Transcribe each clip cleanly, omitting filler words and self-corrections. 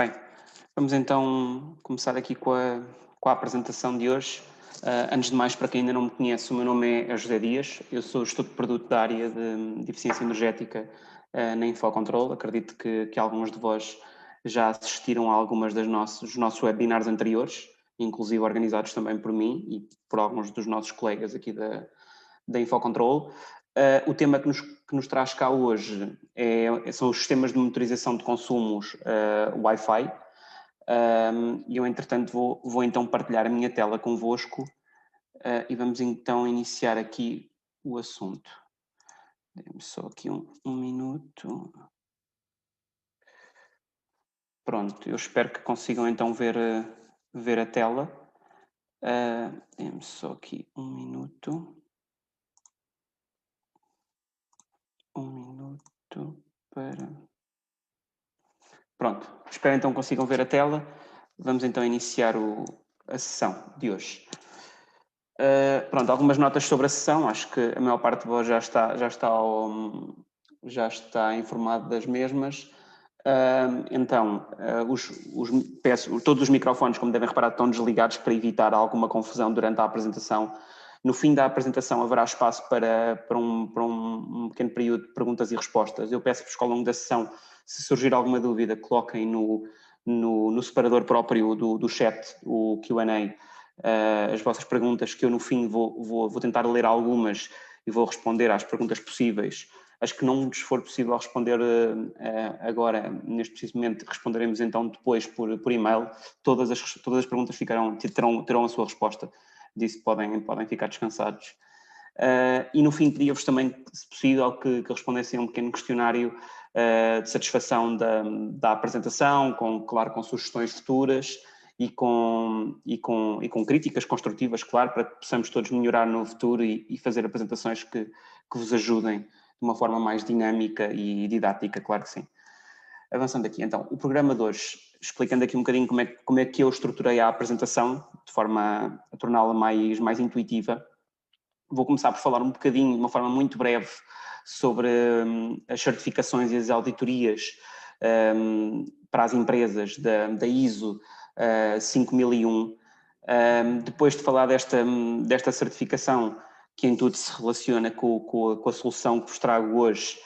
Bem, vamos então começar aqui com a apresentação de hoje. Antes de mais, para quem ainda não me conhece, o meu nome é José Dias, eu sou gestor de produto da área de eficiência energética na Infocontrol. Acredito que alguns de vós já assistiram a algumas dos nossos webinars anteriores, inclusive organizados também por mim e por alguns dos nossos colegas aqui da Infocontrol. O tema que nos traz cá hoje são os sistemas de monitorização de consumos Wi-Fi. E eu, entretanto, vou então partilhar a minha tela convosco e vamos então iniciar aqui o assunto. Dê-me só aqui um minuto. Pronto, eu espero que consigam então ver a tela. Dê-me só aqui um minuto. Um minuto para... Pronto, espero então que consigam ver a tela. Vamos então iniciar a sessão de hoje. Pronto, algumas notas sobre a sessão. Acho que a maior parte de vós já está informado das mesmas. Todos os microfones, como devem reparar, estão desligados para evitar alguma confusão durante a apresentação. No fim da apresentação haverá espaço para um pequeno período de perguntas e respostas. Eu peço-vos que ao longo da sessão, se surgir alguma dúvida, coloquem no separador próprio do chat, o Q&A, as vossas perguntas, que eu no fim vou tentar ler algumas e vou responder às perguntas possíveis. As que não nos for possível responder agora, neste preciso momento, responderemos então depois por e-mail. Todas as perguntas terão a sua resposta. Disso podem ficar descansados. E no fim pedia-vos também, se possível, que respondessem a um pequeno questionário de satisfação da apresentação, claro, com sugestões futuras e com críticas construtivas, claro, para que possamos todos melhorar no futuro e fazer apresentações que vos ajudem de uma forma mais dinâmica e didática, claro que sim. Avançando aqui, então, o programa de hoje, explicando aqui um bocadinho como é que eu estruturei a apresentação, de forma a torná-la mais intuitiva. Vou começar por falar um bocadinho, de uma forma muito breve, sobre as certificações e as auditorias para as empresas da ISO 5001. Depois de falar desta certificação, que em tudo se relaciona com a solução que vos trago hoje,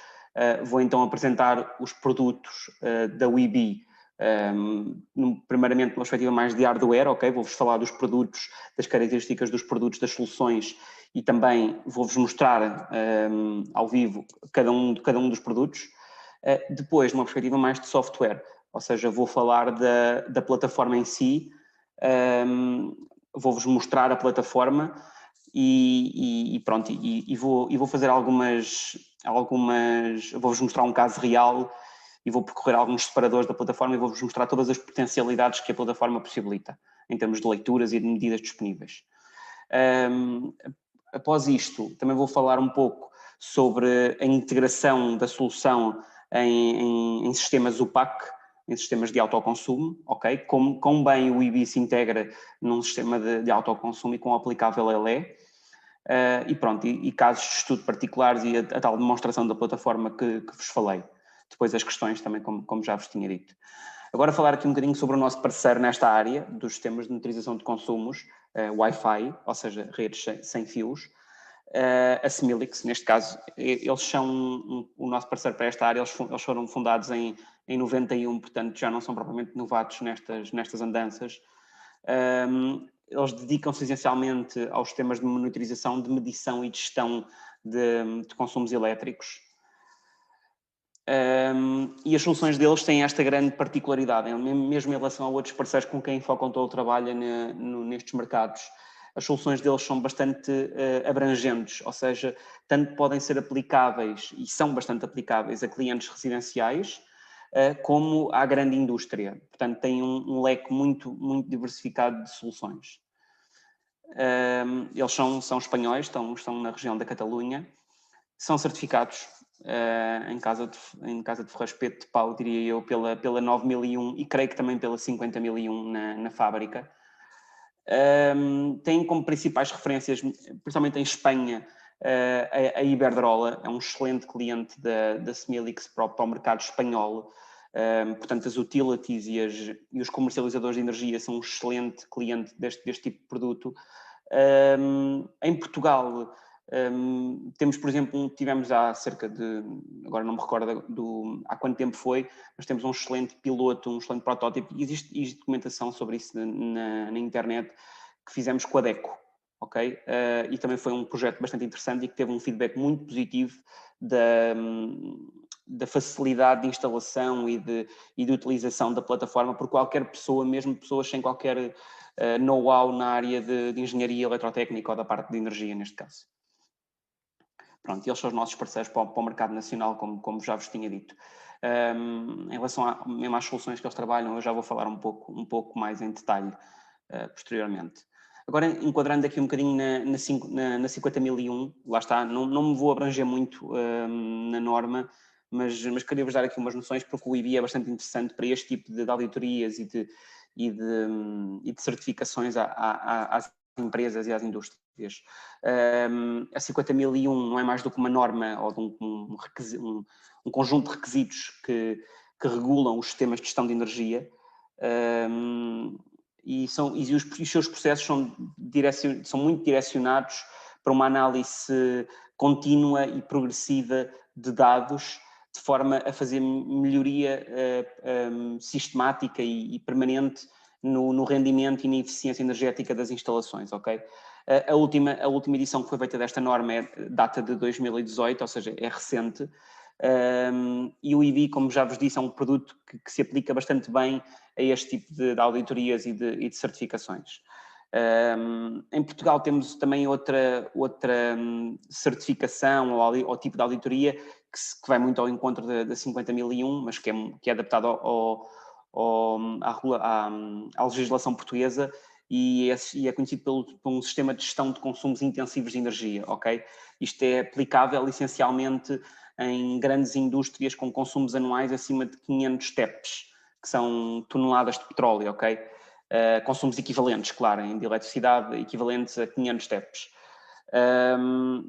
vou então apresentar os produtos da WeBe, primeiramente numa perspectiva mais de hardware, ok? Vou-vos falar dos produtos, das características dos produtos, das soluções, e também vou-vos mostrar ao vivo cada um dos produtos. Depois, numa perspectiva mais de software, ou seja, vou falar da plataforma em si, vou-vos mostrar a plataforma e pronto, vou fazer vou-vos mostrar um caso real e vou percorrer alguns separadores da plataforma e vou-vos mostrar todas as potencialidades que a plataforma possibilita, em termos de leituras e de medidas disponíveis. Após isto, também vou falar um pouco sobre a integração da solução em sistemas UPAC, em sistemas de autoconsumo, ok? Como bem o WeBe se integra num sistema de autoconsumo e com o aplicável LE. E pronto, e casos de estudo particulares e a tal demonstração da plataforma que vos falei. Depois as questões também, como já vos tinha dito. Agora falar aqui um bocadinho sobre o nosso parceiro nesta área dos sistemas de monitorização de consumos, Wi-Fi, ou seja, redes sem fios. A Similix, neste caso, eles são o nosso parceiro para esta área. Eles foram fundados em 91, portanto já não são propriamente novatos nestas andanças. Eles dedicam-se essencialmente aos sistemas de monitorização, de medição e de gestão de consumos elétricos. E as soluções deles têm esta grande particularidade, mesmo em relação a outros parceiros com quem a Infocontrol trabalha nestes mercados. As soluções deles são bastante abrangentes, ou seja, tanto podem ser aplicáveis, e são bastante aplicáveis, a clientes residenciais, como à grande indústria. Portanto, têm um leque muito, muito diversificado de soluções. Eles são espanhóis, estão na região da Catalunha, são certificados em casa de Ferraz-Peto de Pau, diria eu, pela 9001 e creio que também pela 50001 na fábrica. Têm como principais referências, principalmente em Espanha, a Iberdrola, é um excelente cliente da Similix para o mercado espanhol. Portanto, as utilities e os comercializadores de energia são um excelente cliente deste tipo de produto. Em Portugal, temos, por exemplo, tivemos há cerca de, agora não me recordo há quanto tempo foi, mas temos um excelente piloto, um excelente protótipo, e existe documentação sobre isso na internet, que fizemos com a DECO, ok? E também foi um projeto bastante interessante e que teve um feedback muito positivo da facilidade de instalação e de utilização da plataforma por qualquer pessoa, mesmo pessoas sem qualquer know-how na área de engenharia eletrotécnica ou da parte de energia, neste caso. Pronto, eles são os nossos parceiros para o mercado nacional, como já vos tinha dito. Em relação mesmo às soluções que eles trabalham, eu já vou falar um pouco mais em detalhe posteriormente. Agora, enquadrando aqui um bocadinho na 50001, lá está, não me vou abranger muito na norma, mas queria-vos dar aqui umas noções, porque o IBI é bastante interessante para este tipo de auditorias e de certificações às empresas e às indústrias. A 50001 não é mais do que uma norma ou de um conjunto de requisitos que regulam os sistemas de gestão de energia, e os seus processos são muito direcionados para uma análise contínua e progressiva de dados, de forma a fazer melhoria sistemática e permanente no rendimento e na eficiência energética das instalações, ok? A última edição que foi feita desta norma data de 2018, ou seja, é recente, e o IBI, como já vos disse, é um produto que se aplica bastante bem a este tipo de auditorias e de certificações. Em Portugal temos também outra certificação ou tipo de auditoria que vai muito ao encontro da 50001, mas que é adaptado à legislação portuguesa e é conhecido por um sistema de gestão de consumos intensivos de energia, ok? Isto é aplicável essencialmente em grandes indústrias com consumos anuais acima de 500 TEPs, que são toneladas de petróleo, ok? Consumos equivalentes, claro, de eletricidade, equivalentes a 500 TEPs.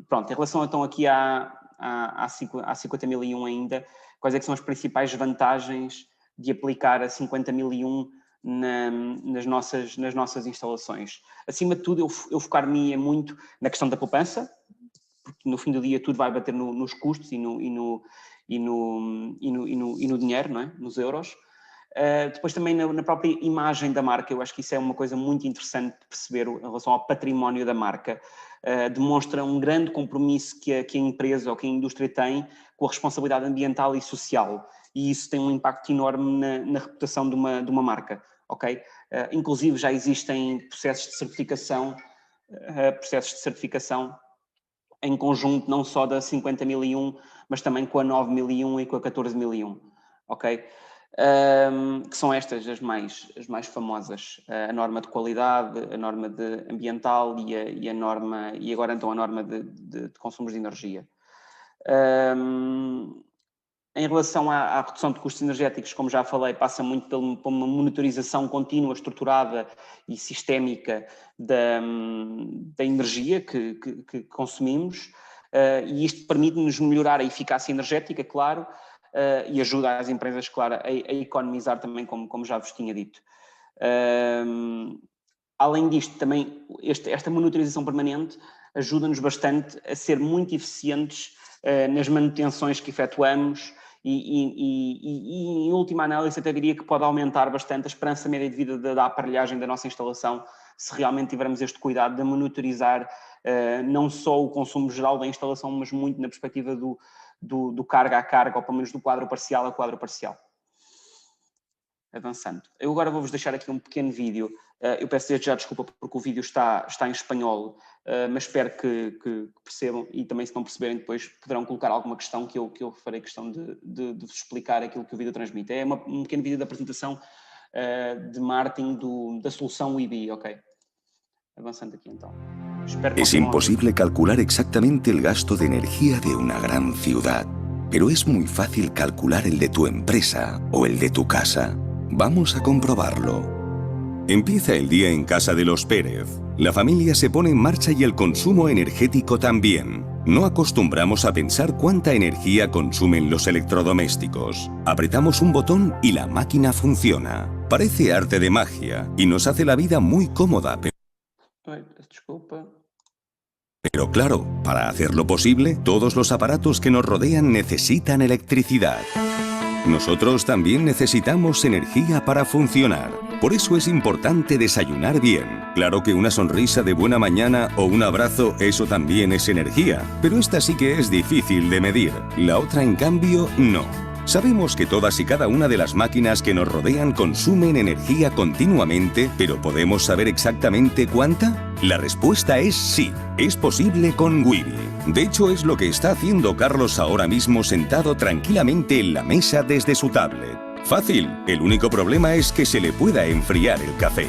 Pronto, em relação então aqui à 50001 ainda, quais é que são as principais vantagens de aplicar a 50001 nas nossas instalações? Acima de tudo, eu focar-me muito na questão da poupança, porque no fim do dia tudo vai bater nos custos e no dinheiro, não é? Nos euros. Depois também na própria imagem da marca, eu acho que isso é uma coisa muito interessante de perceber em relação ao património da marca. Demonstra um grande compromisso que a empresa ou que a indústria tem com a responsabilidade ambiental e social, e isso tem um impacto enorme na reputação de uma marca, ok? Inclusive já existem processos de certificação em conjunto, não só da 50001, mas também com a 9001 e com a 14001, ok? Que são estas as mais famosas, a norma de qualidade, a norma ambiental e agora então a norma de consumos de energia. Em relação à redução de custos energéticos, como já falei, passa muito por uma monitorização contínua, estruturada e sistémica da energia que consumimos, e isto permite-nos melhorar a eficácia energética, claro, e ajuda as empresas, claro, a economizar também, como já vos tinha dito. Além disto, também esta monitorização permanente ajuda-nos bastante a ser muito eficientes nas manutenções que efetuamos e em última análise até diria que pode aumentar bastante a esperança média de vida da aparelhagem da nossa instalação, se realmente tivermos este cuidado de monitorizar não só o consumo geral da instalação, mas muito na perspectiva do carga a carga, ou pelo menos do quadro parcial a quadro parcial. Avançando. Eu agora vou-vos deixar aqui um pequeno vídeo. Eu peço desde já desculpa porque o vídeo está em espanhol, mas espero que percebam, e também se não perceberem depois poderão colocar alguma questão que eu farei questão de vos explicar aquilo que o vídeo transmite. É um pequeno vídeo da apresentação de marketing da solução IBI, ok? Avanzando aquí entonces. Es imposible calcular exactamente el gasto de energía de una gran ciudad, pero es muy fácil calcular el de tu empresa o el de tu casa. Vamos a comprobarlo. Empieza el día en casa de los Pérez. La familia se pone en marcha y el consumo energético también. No acostumbramos a pensar cuánta energía consumen los electrodomésticos. Apretamos un botón y la máquina funciona. Parece arte de magia y nos hace la vida muy cómoda. Desculpa. Pero claro, para hacerlo posible, todos los aparatos que nos rodean necesitan electricidad. Nosotros también necesitamos energía para funcionar. Por eso es importante desayunar bien. Claro que una sonrisa de buena mañana o un abrazo, eso también es energía. Pero esta sí que es difícil de medir. La otra, en cambio, no. Sabemos que todas y cada una de las máquinas que nos rodean consumen energía continuamente, pero ¿podemos saber exactamente cuánta? La respuesta es sí. Es posible con Wiby. De hecho, es lo que está haciendo Carlos ahora mismo sentado tranquilamente en la mesa desde su tablet. Fácil. El único problema es que se le pueda enfriar el café.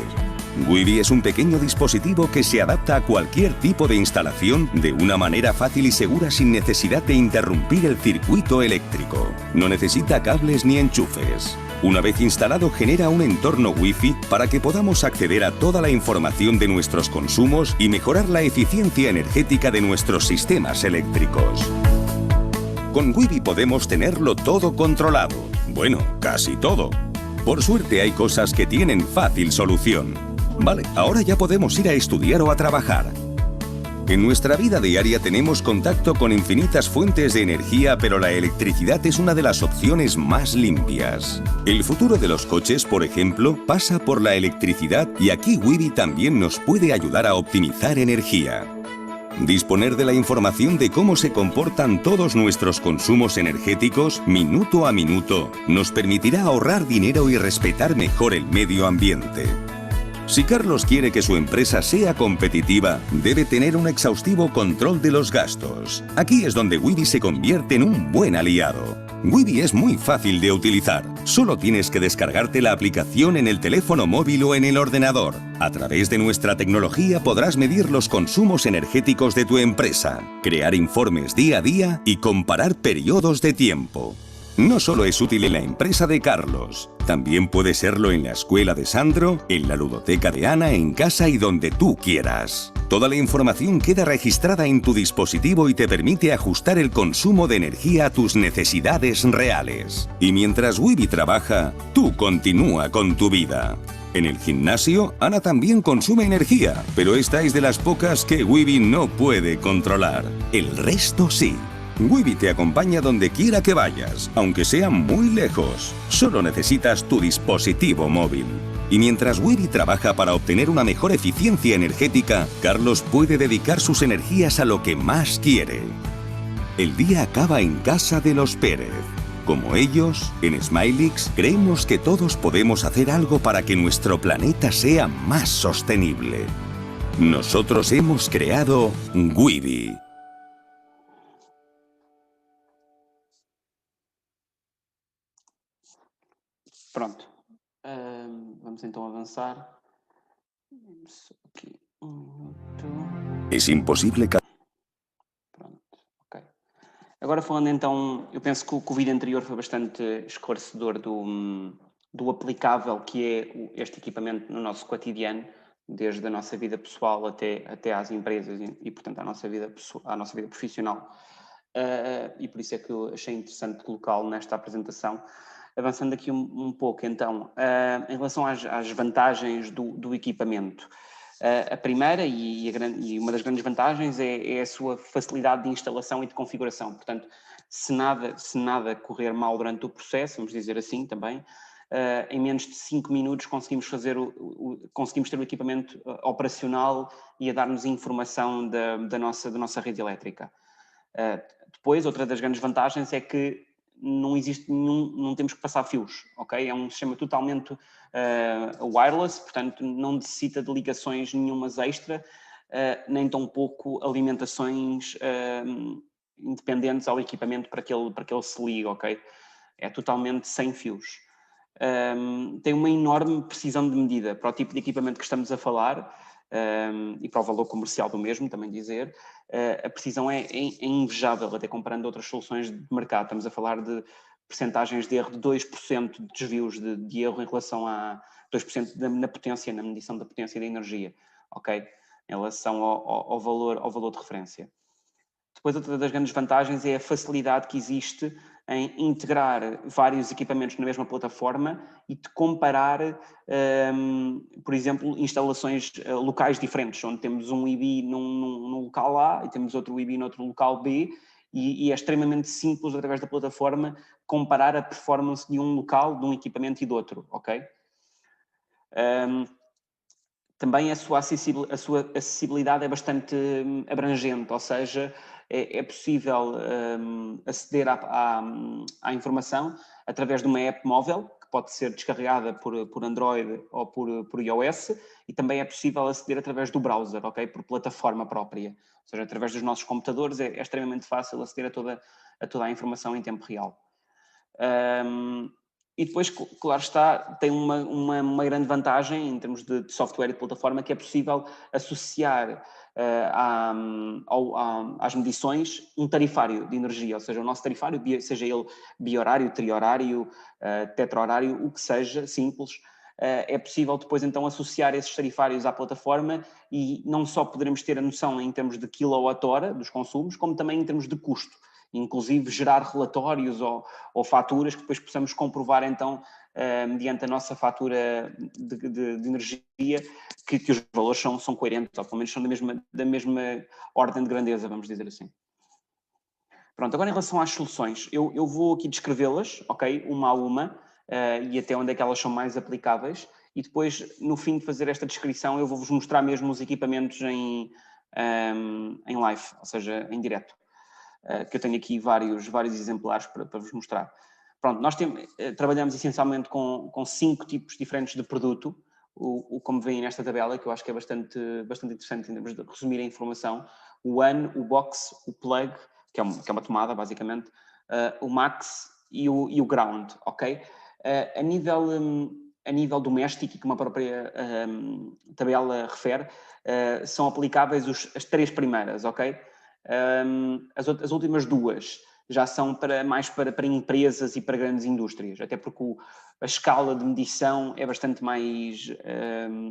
Wiby es un pequeño dispositivo que se adapta a cualquier tipo de instalación de una manera fácil y segura sin necesidad de interrumpir el circuito eléctrico. No necesita cables ni enchufes. Una vez instalado, genera un entorno Wi-Fi para que podamos acceder a toda la información de nuestros consumos y mejorar la eficiencia energética de nuestros sistemas eléctricos. Con Wiby podemos tenerlo todo controlado. Bueno, casi todo. Por suerte hay cosas que tienen fácil solución. Vale, ahora ya podemos ir a estudiar o a trabajar. En nuestra vida diaria tenemos contacto con infinitas fuentes de energía, pero la electricidad es una de las opciones más limpias. El futuro de los coches, por ejemplo, pasa por la electricidad y aquí Wiby también nos puede ayudar a optimizar energía. Disponer de la información de cómo se comportan todos nuestros consumos energéticos minuto a minuto nos permitirá ahorrar dinero y respetar mejor el medio ambiente. Si Carlos quiere que su empresa sea competitiva, debe tener un exhaustivo control de los gastos. Aquí es donde Wiby se convierte en un buen aliado. Wiby es muy fácil de utilizar. Solo tienes que descargarte la aplicación en el teléfono móvil o en el ordenador. A través de nuestra tecnología podrás medir los consumos energéticos de tu empresa, crear informes día a día y comparar periodos de tiempo. No solo es útil en la empresa de Carlos, también puede serlo en la escuela de Sandro, en la ludoteca de Ana, en casa y donde tú quieras. Toda la información queda registrada en tu dispositivo y te permite ajustar el consumo de energía a tus necesidades reales. Y mientras Wiby trabaja, tú continúa con tu vida. En el gimnasio, Ana también consume energía, pero esta es de las pocas que Wiby no puede controlar. El resto sí. Wiby te acompaña donde quiera que vayas, aunque sea muy lejos. Solo necesitas tu dispositivo móvil. Y mientras Wiby trabaja para obtener una mejor eficiencia energética, Carlos puede dedicar sus energías a lo que más quiere. El día acaba en casa de los Pérez. Como ellos, en Smilix creemos que todos podemos hacer algo para que nuestro planeta sea más sostenible. Nosotros hemos creado Wiby. Pronto. Vamos então avançar. Só aqui minuto. Es imposible que... Pronto, ok. Agora falando então, eu penso que o vídeo anterior foi bastante esclarecedor do aplicável que é este equipamento no nosso cotidiano, desde a nossa vida pessoal até às empresas e portanto, à nossa vida profissional. E por isso é que eu achei interessante colocá-lo nesta apresentação. Avançando aqui um pouco, então, em relação às vantagens do equipamento. A primeira e uma das grandes vantagens é a sua facilidade de instalação e de configuração. Portanto, se nada correr mal durante o processo, vamos dizer assim também, em menos de 5 minutos conseguimos ter o equipamento operacional e a dar-nos informação da nossa rede elétrica. Depois, outra das grandes vantagens é que não temos que passar fios, ok? É um sistema totalmente wireless, portanto não necessita de ligações nenhumas extra, nem tampouco alimentações independentes ao equipamento para que ele se ligue, ok? É totalmente sem fios. Tem uma enorme precisão de medida para o tipo de equipamento que estamos a falar e para o valor comercial do mesmo, também dizer. A precisão é invejável, até comparando outras soluções de mercado. Estamos a falar de percentagens de erro de 2% de desvios de erro em relação a 2% na medição da potência da energia, ok? Em relação ao valor de referência. Depois, outra das grandes vantagens é a facilidade que existe em integrar vários equipamentos na mesma plataforma e de comparar, por exemplo, instalações locais diferentes, onde temos um IB num local A e temos outro IB noutro local B, e é extremamente simples, através da plataforma, comparar a performance de um local, de um equipamento e do outro, ok? Também a sua acessibilidade é bastante abrangente, ou seja, é possível aceder à informação através de uma app móvel, que pode ser descarregada por Android ou por iOS, e também é possível aceder através do browser, ok? Por plataforma própria. Ou seja, através dos nossos computadores é extremamente fácil aceder a toda a informação em tempo real. E depois, claro está, tem uma grande vantagem em termos de software e de plataforma, que é possível associar às medições um tarifário de energia, ou seja, o nosso tarifário, seja ele bi-horário, tri-horário, tetra-horário, o que seja, simples, é possível depois então associar esses tarifários à plataforma e não só poderemos ter a noção em termos de quilowatt-hora dos consumos, como também em termos de custo. Inclusive gerar relatórios ou faturas que depois possamos comprovar então, mediante a nossa fatura de energia, que os valores são coerentes, ou pelo menos são da mesma ordem de grandeza, vamos dizer assim. Pronto, agora em relação às soluções, eu vou aqui descrevê-las, ok, uma a uma, e até onde é que elas são mais aplicáveis, e depois, no fim de fazer esta descrição, eu vou-vos mostrar mesmo os equipamentos em live, ou seja, em direto. Que eu tenho aqui vários exemplares para vos mostrar. Pronto, nós trabalhamos essencialmente com 5 tipos diferentes de produto, como veem nesta tabela, que eu acho que é bastante interessante em termos de resumir a informação. O ONE, o Box, o Plug, que é uma tomada, basicamente, o Max e o Ground, ok? A nível doméstico, e como a própria tabela refere, são aplicáveis as 3 primeiras, ok? As últimas 2 já são mais para empresas e para grandes indústrias, até porque a escala de medição é bastante mais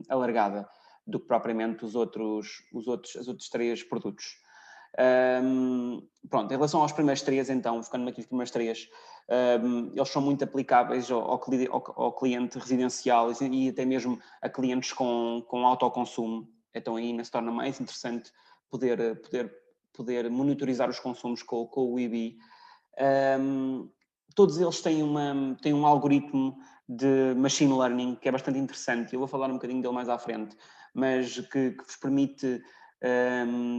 alargada do que propriamente os outros 3 produtos. Pronto, em relação aos primeiros 3, então, focando aqui nos primeiros 3, eles são muito aplicáveis ao cliente residencial e até mesmo a clientes com autoconsumo. Então aí ainda se torna mais interessante poder monitorizar os consumos com o IBI. Todos eles têm um algoritmo de machine learning que é bastante interessante. Eu vou falar um bocadinho dele mais à frente, mas que vos permite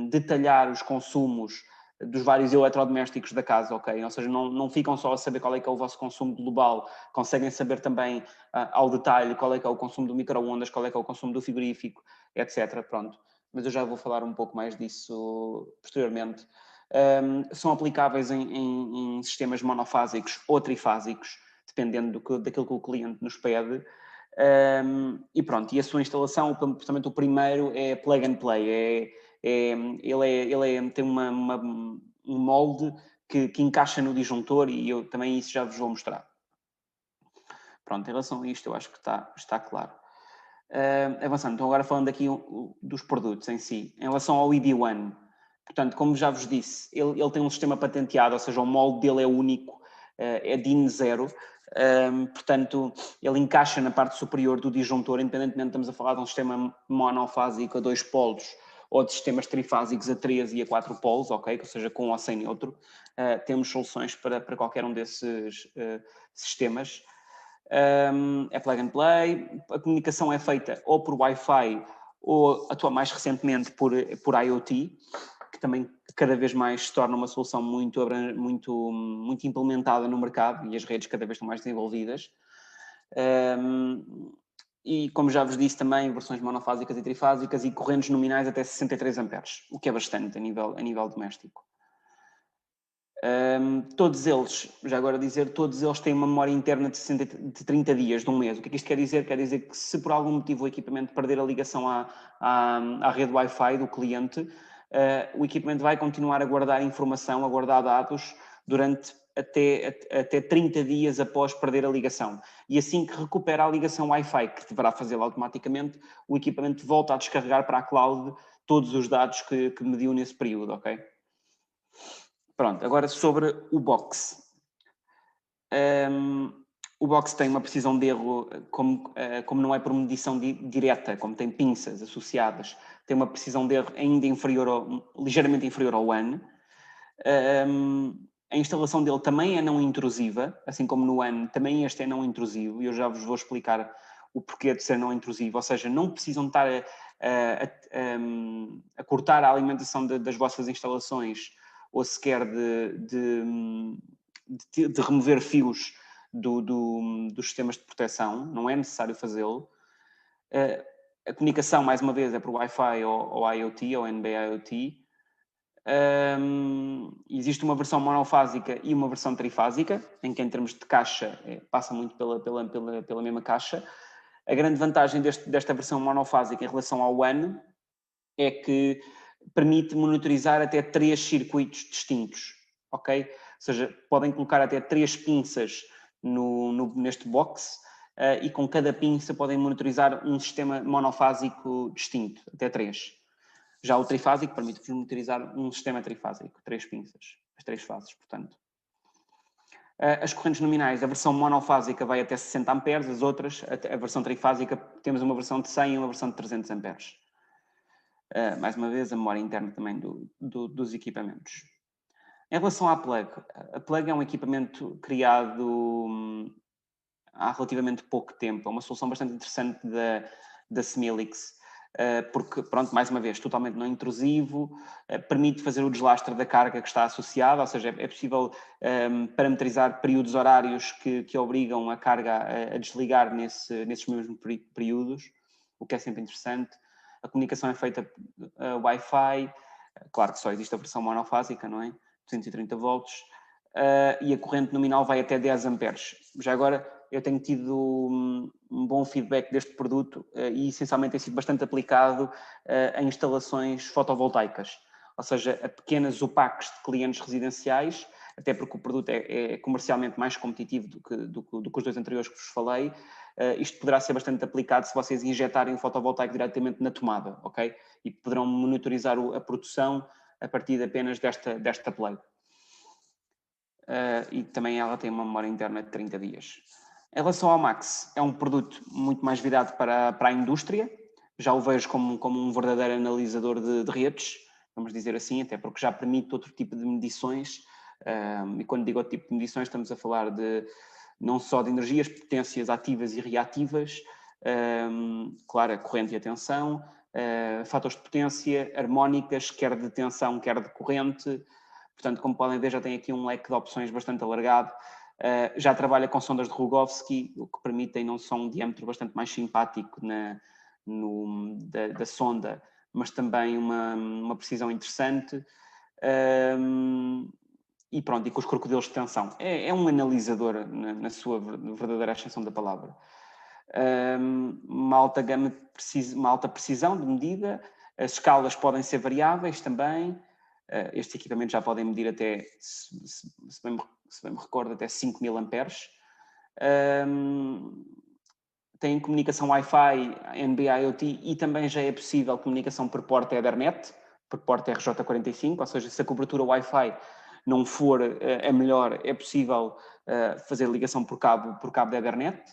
detalhar os consumos dos vários eletrodomésticos da casa, ok? Ou seja, não ficam só a saber qual é que é o vosso consumo global, conseguem saber também ao detalhe qual é que é o consumo do micro-ondas, qual é que é o consumo do frigorífico, etc. Pronto. Mas eu já vou falar um pouco mais disso posteriormente. São aplicáveis em sistemas monofásicos ou trifásicos, dependendo daquilo que o cliente nos pede. E pronto, e a sua instalação, portanto, o primeiro é plug and play, ele tem um molde que encaixa no disjuntor e eu também isso já vos vou mostrar. Pronto, em relação a isto eu acho que está claro. Avançando, então agora falando aqui dos produtos em si. Em relação ao EB1, portanto, como já vos disse, ele tem um sistema patenteado, ou seja, o molde dele é único, é DIN 0, portanto, ele encaixa na parte superior do disjuntor, independentemente de estamos a falar de um sistema monofásico a 2 polos ou de sistemas trifásicos a 3 e a 4 polos, ok? Ou seja, com ou sem neutro. Temos soluções para qualquer um desses sistemas. É plug and play, a comunicação é feita ou por Wi-Fi ou, mais recentemente, por IoT, que também cada vez mais se torna uma solução muito implementada no mercado e as redes cada vez estão mais desenvolvidas. E, como já vos disse também, versões monofásicas e trifásicas e correntes nominais até 63 amperes, o que é bastante a nível doméstico. Todos eles, já agora dizer, todos eles têm uma memória interna de 30 dias, de um mês. O que é que isto quer dizer? Quer dizer que se por algum motivo o equipamento perder a ligação à rede Wi-Fi do cliente, o equipamento vai continuar a guardar informação, a guardar dados durante até 30 dias após perder a ligação. E assim que recupera a ligação Wi-Fi, que deverá fazê-lo automaticamente, o equipamento volta a descarregar para a cloud todos os dados que mediu nesse período, ok? Pronto, agora sobre o box. O box tem uma precisão de erro, como não é por medição direta, como tem pinças associadas, tem uma precisão de erro ainda ligeiramente inferior ao ONE. A instalação dele também é não intrusiva, assim como no ONE também este é não intrusivo, e eu já vos vou explicar o porquê de ser não intrusivo, ou seja, não precisam estar a cortar a alimentação das vossas instalações ou sequer de remover fios dos sistemas de proteção, não é necessário fazê-lo. A comunicação, mais uma vez, é por Wi-Fi ou IoT, ou NB-IoT. Existe uma versão monofásica e uma versão trifásica, em que em termos de caixa passa muito pela mesma caixa. A grande vantagem desta versão monofásica em relação ao ONE é que permite monitorizar até 3 circuitos distintos, ok? Ou seja, podem colocar até 3 pinças neste box e com cada pinça podem monitorizar um sistema monofásico distinto, até 3. Já o trifásico permite-vos monitorizar um sistema trifásico, 3 pinças, as 3 fases, portanto. As correntes nominais, a versão monofásica vai até 60 amperes, as outras, a versão trifásica, temos uma versão de 100 e uma versão de 300 amperes. Mais uma vez, a memória interna também dos equipamentos. Em relação à plug, a plug é um equipamento criado há relativamente pouco tempo. É uma solução bastante interessante da Semilix, porque, pronto, mais uma vez, totalmente não intrusivo, permite fazer o deslastre da carga que está associada, ou seja, é possível parametrizar períodos horários que obrigam a carga a desligar nesses mesmos períodos, o que é sempre interessante. A comunicação é feita Wi-Fi, claro que só existe a versão monofásica, não é? 230 volts, e a corrente nominal vai até 10 amperes. Já agora, eu tenho tido um bom feedback deste produto e essencialmente tem sido bastante aplicado em instalações fotovoltaicas, ou seja, a pequenas UPACs de clientes residenciais, até porque o produto é comercialmente mais competitivo do que os dois anteriores que vos falei. Isto poderá ser bastante aplicado se vocês injetarem o fotovoltaico diretamente na tomada, ok? E poderão monitorizar a produção a partir apenas desta plug. E também ela tem uma memória interna de 30 dias. Em relação ao Max, é um produto muito mais virado para a indústria. Já o vejo como um verdadeiro analisador de redes, vamos dizer assim, até porque já permite outro tipo de medições. E quando digo outro tipo de medições, estamos a falar não só de energias, potências ativas e reativas, claro, a corrente e a tensão, fatores de potência, harmónicas, quer de tensão, quer de corrente. Portanto, como podem ver, já tem aqui um leque de opções bastante alargado. Já trabalha com sondas de Rogowski, o que permitem não só um diâmetro bastante mais simpático da sonda, mas também uma precisão interessante. E pronto, e com os crocodilos de tensão. É um analisador na sua verdadeira extensão da palavra. Uma alta gama uma alta precisão de medida. As escalas podem ser variáveis também. Estes equipamentos já podem medir até, se bem me recordo, até 5.000 amperes. Tem comunicação Wi-Fi, NB-IoT e também já é possível comunicação por porta Ethernet, por porta RJ45, ou seja, se a cobertura Wi-Fi não for a melhor, é possível fazer ligação por cabo de Ethernet.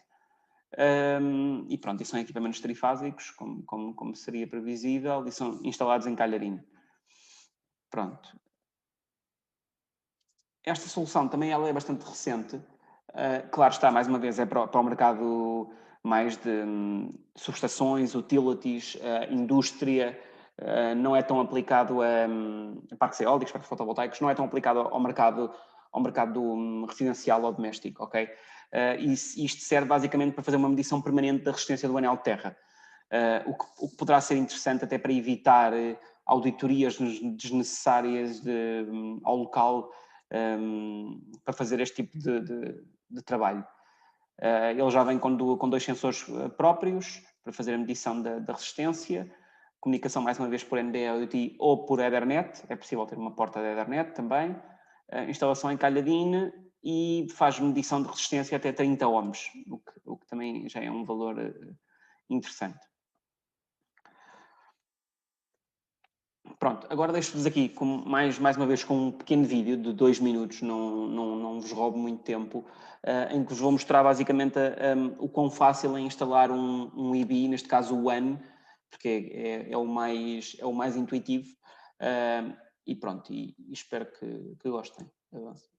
E pronto, e são equipamentos trifásicos, como seria previsível, e são instalados em calharino. Pronto. Esta solução também ela é bastante recente. Claro está, mais uma vez, é para o mercado mais de subestações, utilities, indústria, não é tão aplicado a parques eólicos, parques fotovoltaicos, não é tão aplicado ao mercado residencial ou doméstico, ok? E isto serve basicamente para fazer uma medição permanente da resistência do anel de terra, o que poderá ser interessante até para evitar auditorias desnecessárias ao local para fazer este tipo de trabalho. Ele já vem com 2 sensores próprios para fazer a medição da resistência, comunicação mais uma vez por NB-IoT ou por Ethernet, é possível ter uma porta de Ethernet também, instalação em calhadine e faz medição de resistência até 30 ohms, o que também já é um valor interessante. Pronto, agora deixo-vos aqui mais uma vez com um pequeno vídeo de 2 minutos, não vos roubo muito tempo, em que vos vou mostrar basicamente o quão fácil é instalar um EB, neste caso o One, porque é o mais intuitivo, e pronto, e espero que gostem. Avanço.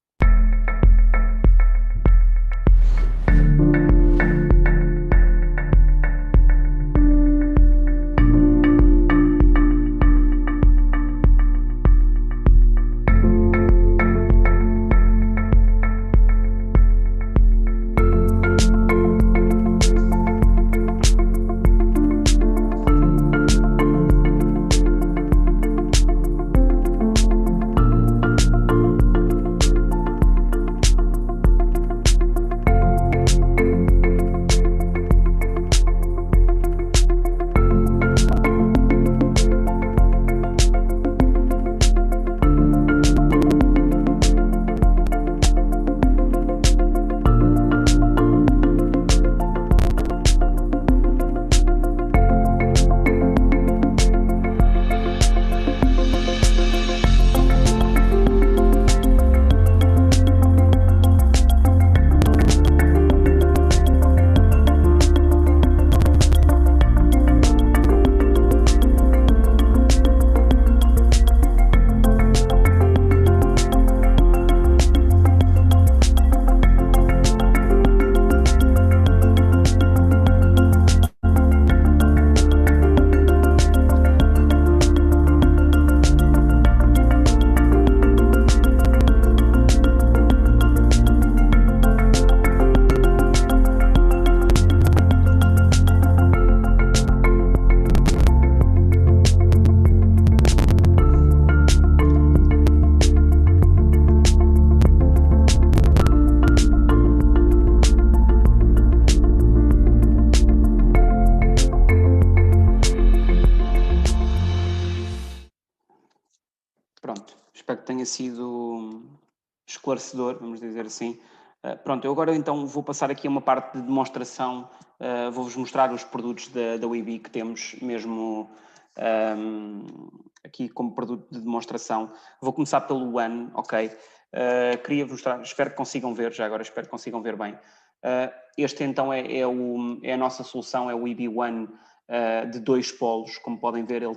Pronto, espero que tenha sido esclarecedor, vamos dizer assim. Pronto, eu agora então vou passar aqui a uma parte de demonstração, vou-vos mostrar os produtos da Weebee que temos mesmo aqui como produto de demonstração. Vou começar pelo One, ok? Queria-vos mostrar, espero que consigam ver, já agora espero que consigam ver bem. Este então é a nossa solução, é o Weebee One de 2 polos, como podem ver ele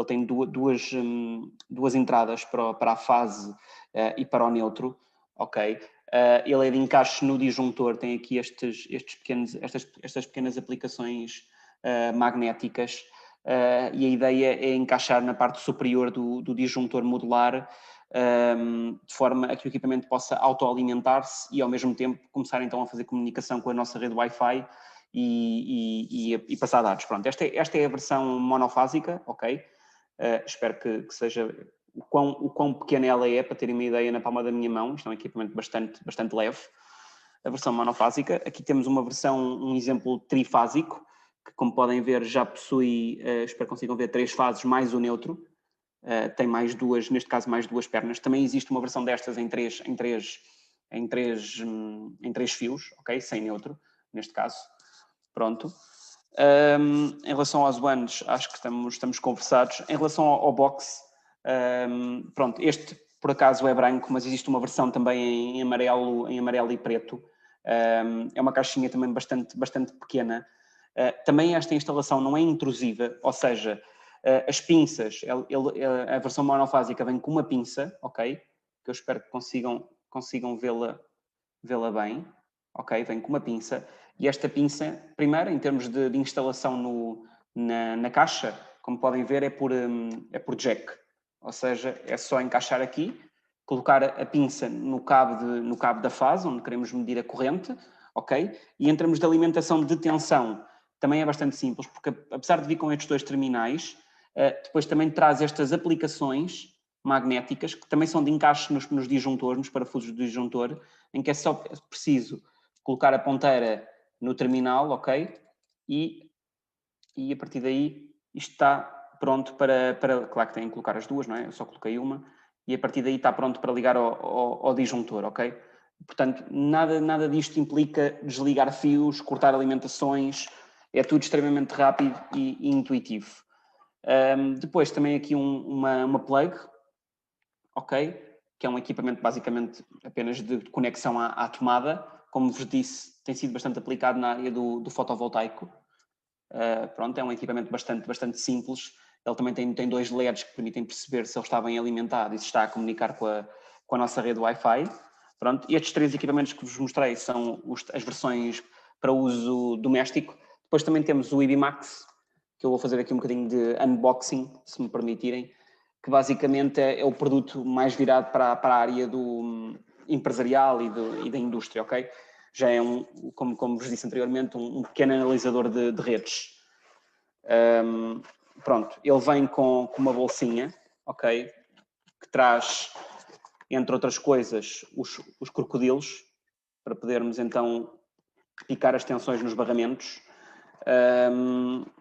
tem duas entradas para a fase e para o neutro, ok? Ele é de encaixe no disjuntor, tem aqui estas pequenas aplicações magnéticas e a ideia é encaixar na parte superior do disjuntor modular de forma a que o equipamento possa autoalimentar-se e ao mesmo tempo começar então a fazer comunicação com a nossa rede Wi-Fi e passar dados. Pronto, esta é a versão monofásica, ok? Espero que seja o quão pequena ela é, para terem uma ideia na palma da minha mão. Isto é um equipamento bastante leve. A versão monofásica. Aqui temos um exemplo trifásico, que como podem ver já possui, espero que consigam ver, 3 fases mais o neutro. Tem mais duas, neste caso mais 2 pernas. Também existe uma versão destas em três fios, ok? Sem neutro, neste caso. Pronto. Em relação aos Ones, acho que estamos conversados. Em relação ao box, pronto, este por acaso é branco, mas existe uma versão também em amarelo e preto. É uma caixinha também bastante pequena. Também esta instalação não é intrusiva, ou seja, as pinças, a versão monofásica vem com uma pinça, ok? Que eu espero que consigam vê-la bem, ok? Vem com uma pinça. E esta pinça, primeiro, em termos de instalação na caixa, como podem ver, é por jack. Ou seja, é só encaixar aqui, colocar a pinça no cabo da fase, onde queremos medir a corrente, ok? E em termos de alimentação de tensão, também é bastante simples, porque apesar de vir com estes 2 terminais, depois também traz estas aplicações magnéticas, que também são de encaixe nos disjuntores, nos parafusos do disjuntor, em que é só preciso colocar a ponteira no terminal, ok? E a partir daí isto está pronto para... Claro que têm que colocar as duas, não é? Eu só coloquei uma. E a partir daí está pronto para ligar ao disjuntor, ok? Portanto, nada disto implica desligar fios, cortar alimentações. É tudo extremamente rápido e intuitivo. Depois também aqui uma plug, ok? Que é um equipamento basicamente apenas de conexão à tomada. Como vos disse, tem sido bastante aplicado na área do fotovoltaico. Pronto, é um equipamento bastante simples. Ele também tem 2 LEDs que permitem perceber se ele está bem alimentado e se está a comunicar com a nossa rede Wi-Fi. Pronto, e estes 3 equipamentos que vos mostrei são as versões para uso doméstico. Depois também temos o EB Max, que eu vou fazer aqui um bocadinho de unboxing, se me permitirem, que basicamente é o produto mais virado para a área do empresarial e da indústria, ok? Já é como vos disse anteriormente, um pequeno analisador de redes. Pronto, ele vem com uma bolsinha, ok? Que traz, entre outras coisas, os crocodilos, para podermos então picar as tensões nos barramentos.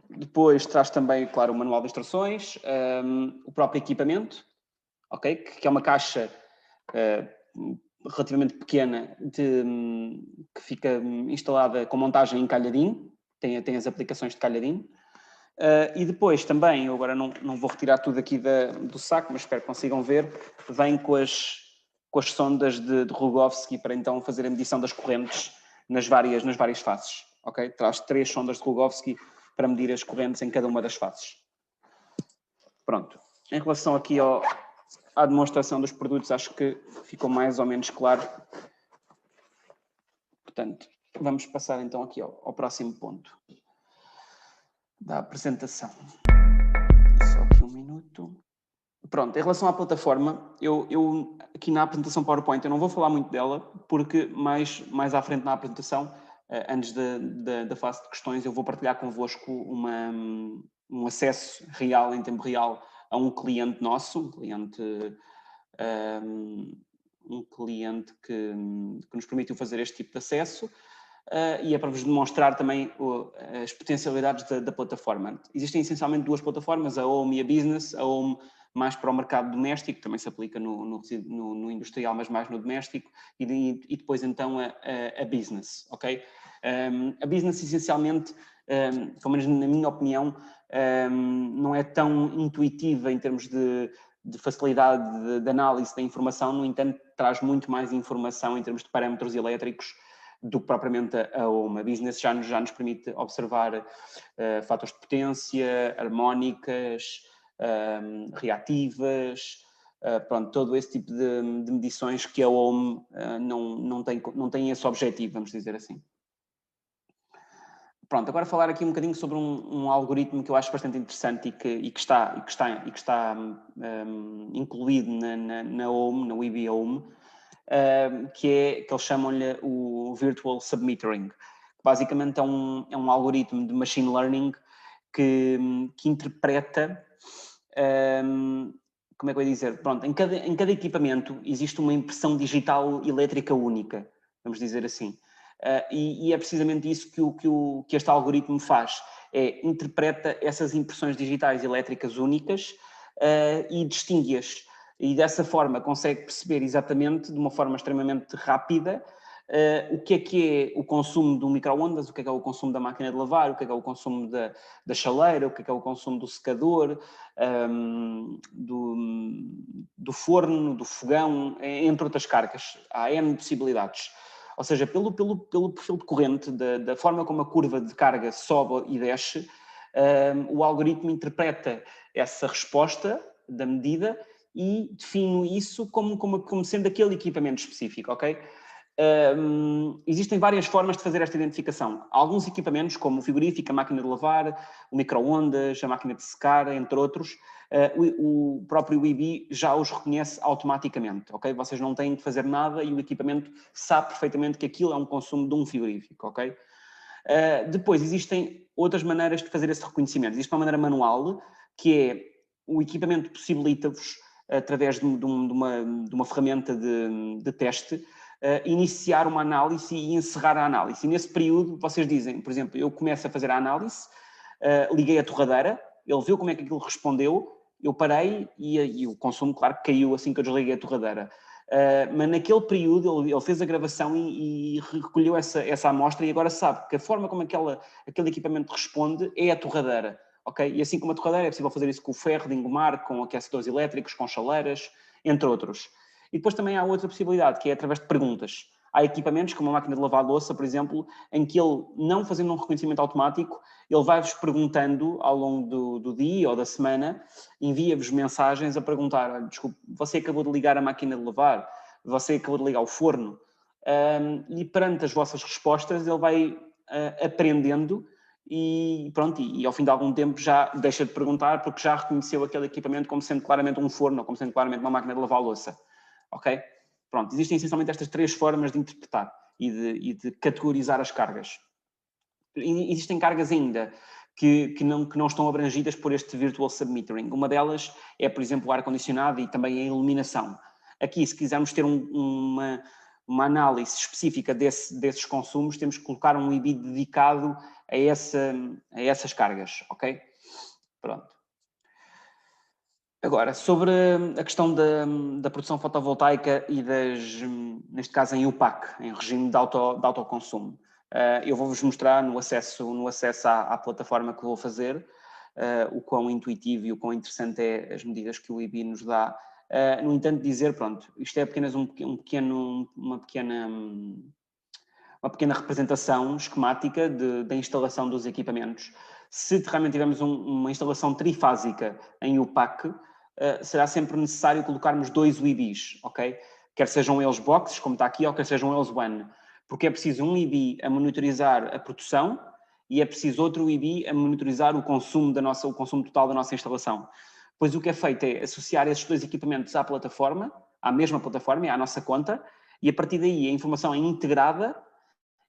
Depois traz também, claro, o manual de instruções, o próprio equipamento, ok? Que é uma caixa relativamente pequena que fica instalada com montagem em calhadinho, tem as aplicações de calhadinho. E depois também, eu agora não vou retirar tudo aqui do saco, mas espero que consigam ver, vem com as sondas de Rogowski para então fazer a medição das correntes nas várias faces. Okay? Traz 3 sondas de Rogowski para medir as correntes em cada uma das faces. Pronto. Em relação aqui à demonstração dos produtos, acho que ficou mais ou menos claro. Portanto, vamos passar então aqui ao próximo ponto da apresentação. Só aqui um minuto. Pronto, em relação à plataforma, eu aqui na apresentação PowerPoint eu não vou falar muito dela, porque mais à frente na apresentação, antes da fase de questões, eu vou partilhar convosco um acesso real, em tempo real, a um cliente nosso, um cliente que nos permitiu fazer este tipo de acesso. E é para vos demonstrar também as potencialidades da plataforma. Existem essencialmente 2 plataformas, a Home e a Business. A Home mais para o mercado doméstico, também se aplica no industrial, mas mais no doméstico, e depois então a Business, ok? A Business essencialmente, pelo menos na minha opinião, não é tão intuitiva em termos de facilidade de análise da informação, no entanto traz muito mais informação em termos de parâmetros elétricos do que propriamente a Home. A Business já nos permite observar fatores de potência, harmónicas, reativas, pronto, todo esse tipo de medições que a Home não tem esse objetivo, vamos dizer assim. Pronto, agora falar aqui um bocadinho sobre um algoritmo que eu acho bastante interessante e que está incluído na Home, na EB Home, que eles chamam-lhe o Virtual Submetering. Basicamente é um algoritmo de machine learning que interpreta, como é que eu ia dizer? Pronto, em cada equipamento existe uma impressão digital elétrica única, vamos dizer assim. E é precisamente isso que este algoritmo faz, interpreta essas impressões digitais elétricas únicas e distingue-as. E dessa forma consegue perceber exatamente, de uma forma extremamente rápida, o que é o consumo do micro-ondas, o que é o consumo da máquina de lavar, o que é o consumo da chaleira, o que é o consumo do secador, do forno, do fogão, entre outras cargas. Há N possibilidades. Ou seja, pelo perfil de corrente, da forma como a curva de carga sobe e desce, o algoritmo interpreta essa resposta da medida e define isso como sendo aquele equipamento específico, ok? Existem várias formas de fazer esta identificação. Alguns equipamentos, como o frigorífico, a máquina de lavar, o micro-ondas, a máquina de secar, entre outros, o próprio EB já os reconhece automaticamente, ok? Vocês não têm de fazer nada e o equipamento sabe perfeitamente que aquilo é um consumo de um frigorífico, ok? Depois, existem outras maneiras de fazer esse reconhecimento. Existe uma maneira manual, que é o equipamento possibilita-vos, através de uma ferramenta de teste, iniciar uma análise e encerrar a análise. E nesse período, vocês dizem, por exemplo, eu começo a fazer a análise, liguei a torradeira, ele viu como é que aquilo respondeu, eu parei e o consumo, claro, que caiu assim que eu desliguei a torradeira. Mas naquele período ele fez a gravação e recolheu essa amostra e agora sabe que a forma como aquele equipamento responde é a torradeira. ok? E assim como a torradeira, é possível fazer isso com o ferro de engomar, com aquecedores elétricos, com chaleiras, entre outros. E depois também há outra possibilidade, que é através de perguntas. Há equipamentos, como a máquina de lavar louça, por exemplo, em que ele, não fazendo um reconhecimento automático, ele vai-vos perguntando ao longo do dia ou da semana, envia-vos mensagens a perguntar: desculpe, você acabou de ligar a máquina de lavar? Você acabou de ligar o forno? E perante as vossas respostas, ele vai aprendendo e pronto, e ao fim de algum tempo já deixa de perguntar porque já reconheceu aquele equipamento como sendo claramente um forno ou como sendo claramente uma máquina de lavar louça. Ok? Pronto, existem essencialmente estas 3 formas de interpretar e de categorizar as cargas. E existem cargas ainda que não estão abrangidas por este Virtual Submetering. Uma delas é, por exemplo, o ar-condicionado e também a iluminação. Aqui, se quisermos ter uma análise específica desses consumos, temos que colocar um IB dedicado a essas cargas, ok? Pronto. Agora, sobre a questão da produção fotovoltaica e neste caso em UPAC, em regime de autoconsumo. Eu vou-vos mostrar no acesso à plataforma que vou fazer, o quão intuitivo e o quão interessante é as medidas que o IBI nos dá. No entanto, dizer, pronto, isto é apenas uma pequena representação esquemática da instalação dos equipamentos. Se realmente tivermos uma instalação trifásica em UPAC, será sempre necessário colocarmos 2 UIBs, ok? Quer sejam eles boxes, como está aqui, ou quer sejam eles one. Porque é preciso um IB a monitorizar a produção e é preciso outro IB a monitorizar o consumo total da nossa instalação. Pois o que é feito é associar esses 2 equipamentos à mesma plataforma e à nossa conta, e a partir daí a informação é integrada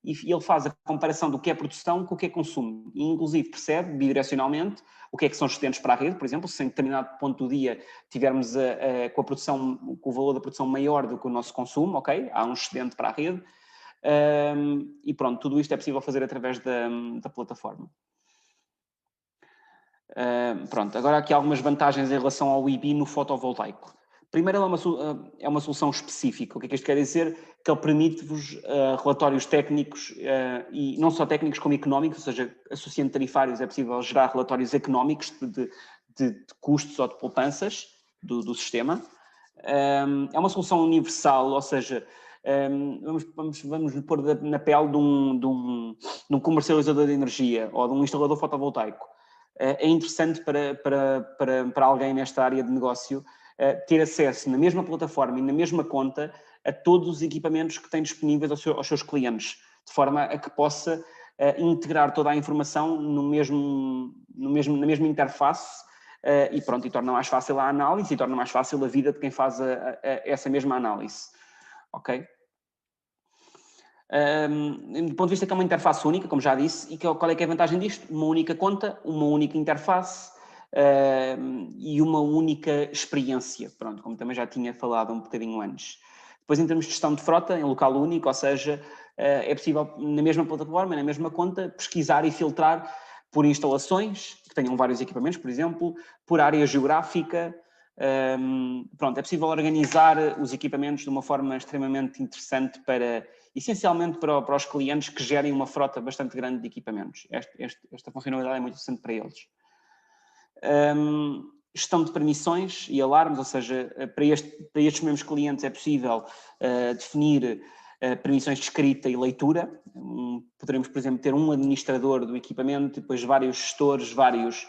e ele faz a comparação do que é produção com o que é consumo. E, inclusive, percebe, bidirecionalmente, o que são excedentes para a rede. Por exemplo, se em determinado ponto do dia tivermos com o valor da produção maior do que o nosso consumo, ok? Há um excedente para a rede. E pronto, tudo isto é possível fazer através da plataforma. Pronto, agora aqui algumas vantagens em relação ao IBI no fotovoltaico. Primeiro, é uma solução específica. O que é que isto quer dizer? Que ele permite-vos relatórios técnicos, e não só técnicos como económicos, ou seja, associando tarifários é possível gerar relatórios económicos de custos ou de poupanças do sistema. É uma solução universal, ou seja, vamos pôr na pele de um comercializador de energia ou de um instalador fotovoltaico. É interessante para alguém nesta área de negócio ter acesso na mesma plataforma e na mesma conta a todos os equipamentos que tem disponíveis aos seus clientes, de forma a que possa integrar toda a informação na mesma interface e pronto, e torna mais fácil a análise e torna mais fácil a vida de quem faz essa mesma análise. Ok? Do ponto de vista que é uma interface única, como já disse, e qual é que é a vantagem disto? Uma única conta, uma única interface e uma única experiência, pronto, como também já tinha falado um bocadinho antes. Depois, em termos de gestão de frota, em local único, ou seja, é possível, na mesma plataforma, na mesma conta, pesquisar e filtrar por instalações, que tenham vários equipamentos, por exemplo, por área geográfica. Pronto, é possível organizar os equipamentos de uma forma extremamente interessante essencialmente para os clientes que gerem uma frota bastante grande de equipamentos. Esta funcionalidade é muito interessante para eles. Gestão de permissões e alarmes, ou seja, para estes mesmos clientes é possível definir permissões de escrita e leitura. Poderemos, por exemplo, ter um administrador do equipamento, depois vários gestores, vários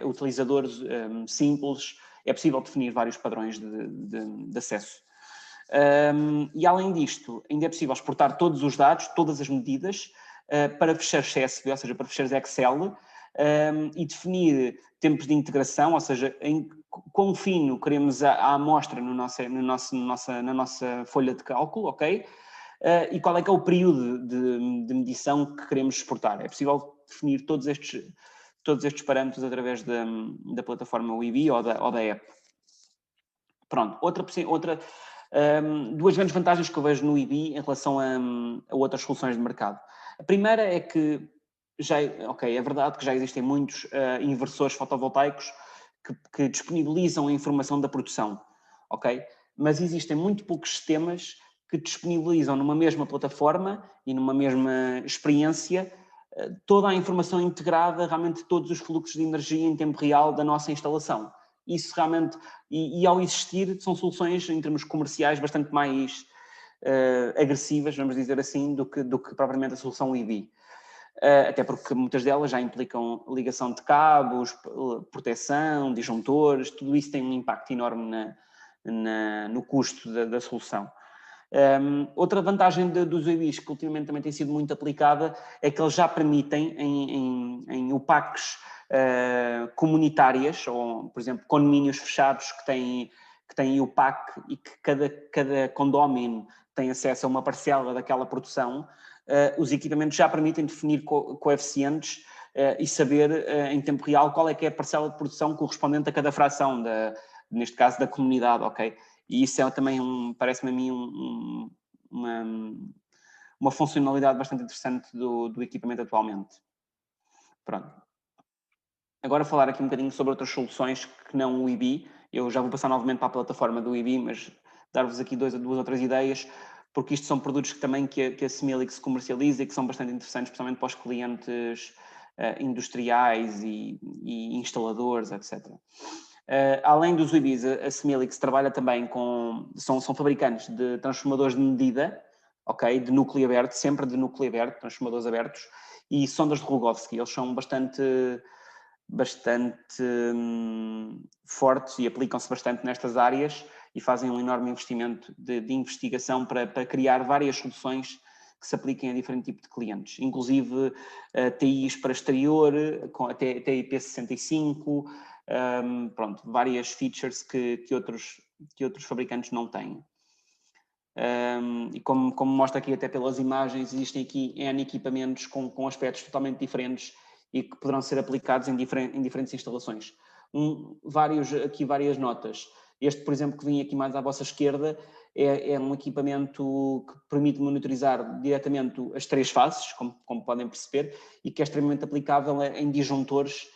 utilizadores simples. É possível definir vários padrões de acesso. E além disto, ainda é possível exportar todos os dados, todas as medidas, para ficheiros CSV, ou seja, para ficheiros Excel, e definir tempos de integração, ou seja, em quão fino queremos a amostra na nossa folha de cálculo, ok? E qual é que é o período de medição que queremos exportar. É possível definir todos estes parâmetros através da plataforma WIBI ou da app. Pronto, duas grandes vantagens que eu vejo no IBI em relação a outras soluções de mercado. A primeira é que é verdade que já existem muitos inversores fotovoltaicos que disponibilizam a informação da produção, ok? Mas existem muito poucos sistemas que disponibilizam numa mesma plataforma e numa mesma experiência toda a informação integrada, realmente todos os fluxos de energia em tempo real da nossa instalação. Isso realmente, e ao existir, são soluções em termos comerciais bastante mais agressivas, vamos dizer assim, do que propriamente a solução EV. Até porque muitas delas já implicam ligação de cabos, proteção, disjuntores, tudo isso tem um impacto enorme no custo da solução. Outra vantagem dos EVs que ultimamente também tem sido muito aplicada é que eles já permitem em UPACs comunitárias, ou por exemplo condomínios fechados que têm UPAC e que cada condomínio tem acesso a uma parcela daquela produção, os equipamentos já permitem definir coeficientes e saber em tempo real qual é que é a parcela de produção correspondente a cada fração, neste caso da comunidade, ok? E isso é também, parece-me a mim, uma funcionalidade bastante interessante do equipamento atualmente. Pronto. Agora falar aqui um bocadinho sobre outras soluções que não o EB. Eu já vou passar novamente para a plataforma do EB, mas dar-vos aqui duas ou três ideias, porque isto são produtos que a Semilix comercializa e que são bastante interessantes, especialmente para os clientes industriais e instaladores, etc. Além dos EBs, a Semilix trabalha também são fabricantes de transformadores de medida, ok, de núcleo aberto, sempre de núcleo aberto, transformadores abertos, e sondas de Rogowski. Eles são bastante fortes e aplicam-se bastante nestas áreas e fazem um enorme investimento de investigação para criar várias soluções que se apliquem a diferente tipo de clientes, inclusive TIs para exterior, com até IP65, pronto, várias features que outros fabricantes não têm. E como mostra aqui até pelas imagens, existem aqui N equipamentos com aspectos totalmente diferentes e que poderão ser aplicados em diferentes instalações. Várias notas. Este, por exemplo, que vem aqui mais à vossa esquerda, é um equipamento que permite monitorizar diretamente as 3 fases, como podem perceber, e que é extremamente aplicável em disjuntores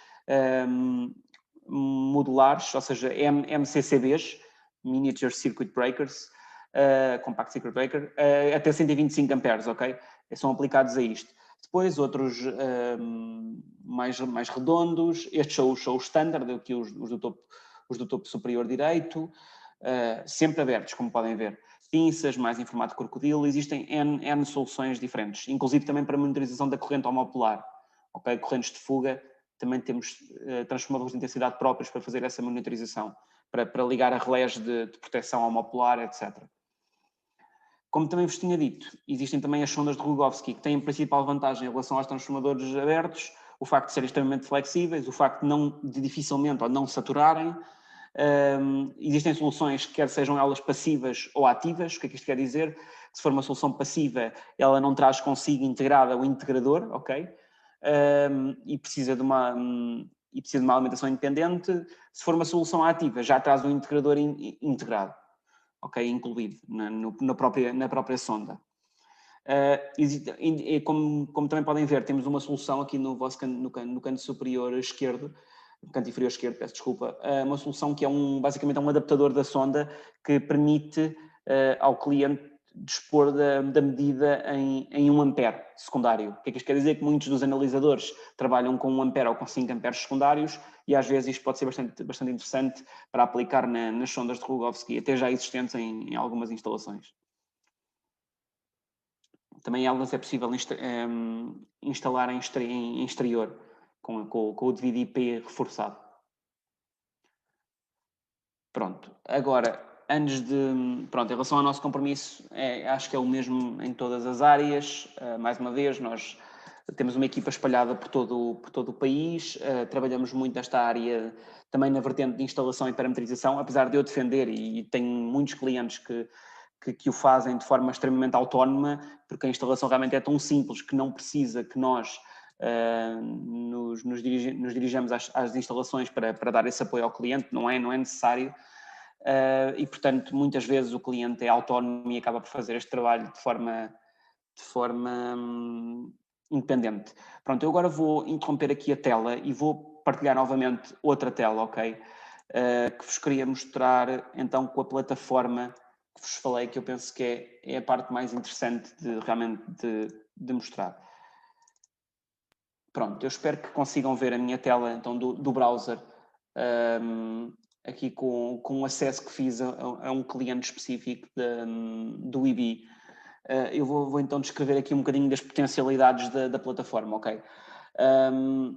modulares, ou seja, MCCBs, Miniature Circuit Breakers, Compact Circuit Breaker, até 125 amperes, ok? São aplicados a isto. Depois outros mais redondos, estes são os standard, aqui os do topo superior direito, sempre abertos, como podem ver. Pinças, mais em formato crocodilo, existem N soluções diferentes, inclusive também para monitorização da corrente homopolar, ok? Correntes de fuga, também temos transformadores de intensidade próprios para fazer essa monitorização, para ligar a relés de proteção homopolar, etc. Como também vos tinha dito, existem também as sondas de Rogowski, que têm a principal vantagem em relação aos transformadores abertos, o facto de serem extremamente flexíveis, o facto de dificilmente ou não saturarem. Existem soluções que quer sejam elas passivas ou ativas. O que é que isto quer dizer? Se for uma solução passiva, ela não traz consigo integrada o integrador, ok? E precisa de uma alimentação independente. Se for uma solução ativa, já traz o integrador integrado, ok? Incluído na própria sonda. Como também podem ver, temos uma solução aqui no canto superior esquerdo, no canto inferior esquerdo, peço desculpa, uma solução que basicamente é um adaptador da sonda que permite ao cliente dispor da medida em 1 ampere secundário. O que é que isto quer dizer? Que muitos dos analisadores trabalham com 1 ampere ou com 5 amperes secundários e às vezes isto pode ser bastante interessante para aplicar nas sondas de Rogowski, até já existentes em algumas instalações. Também elas é possível instalar em exterior, com o devido IP reforçado. Pronto, agora, em relação ao nosso compromisso, acho que é o mesmo em todas as áreas. Mais uma vez, nós temos uma equipa espalhada por todo o país, trabalhamos muito nesta área, também na vertente de instalação e parametrização, apesar de eu defender, e tenho muitos clientes que o fazem de forma extremamente autónoma, porque a instalação realmente é tão simples que não precisa que nós nos dirijamos às instalações para dar esse apoio ao cliente, não é necessário. E, portanto, muitas vezes o cliente é autónomo e acaba por fazer este trabalho de forma independente. Pronto, eu agora vou interromper aqui a tela e vou partilhar novamente outra tela, ok? Que vos queria mostrar, então, com a plataforma que vos falei, que eu penso que é a parte mais interessante realmente de mostrar. Pronto, eu espero que consigam ver a minha tela então, do browser, aqui com o acesso que fiz a um cliente específico do IB. Eu vou então descrever aqui um bocadinho das potencialidades da plataforma, ok?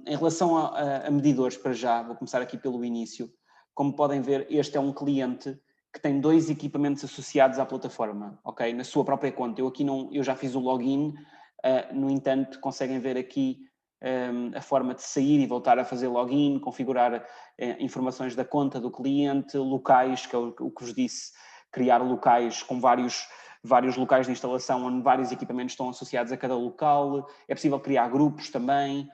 Em relação a medidores, para já, vou começar aqui pelo início. Como podem ver, este é um cliente que tem 2 equipamentos associados à plataforma, ok? Na sua própria conta. Eu já fiz o login, no entanto, conseguem ver aqui a forma de sair e voltar a fazer login, configurar informações da conta do cliente, locais, que é o que vos disse, criar locais com vários locais de instalação onde vários equipamentos estão associados a cada local. É possível criar grupos também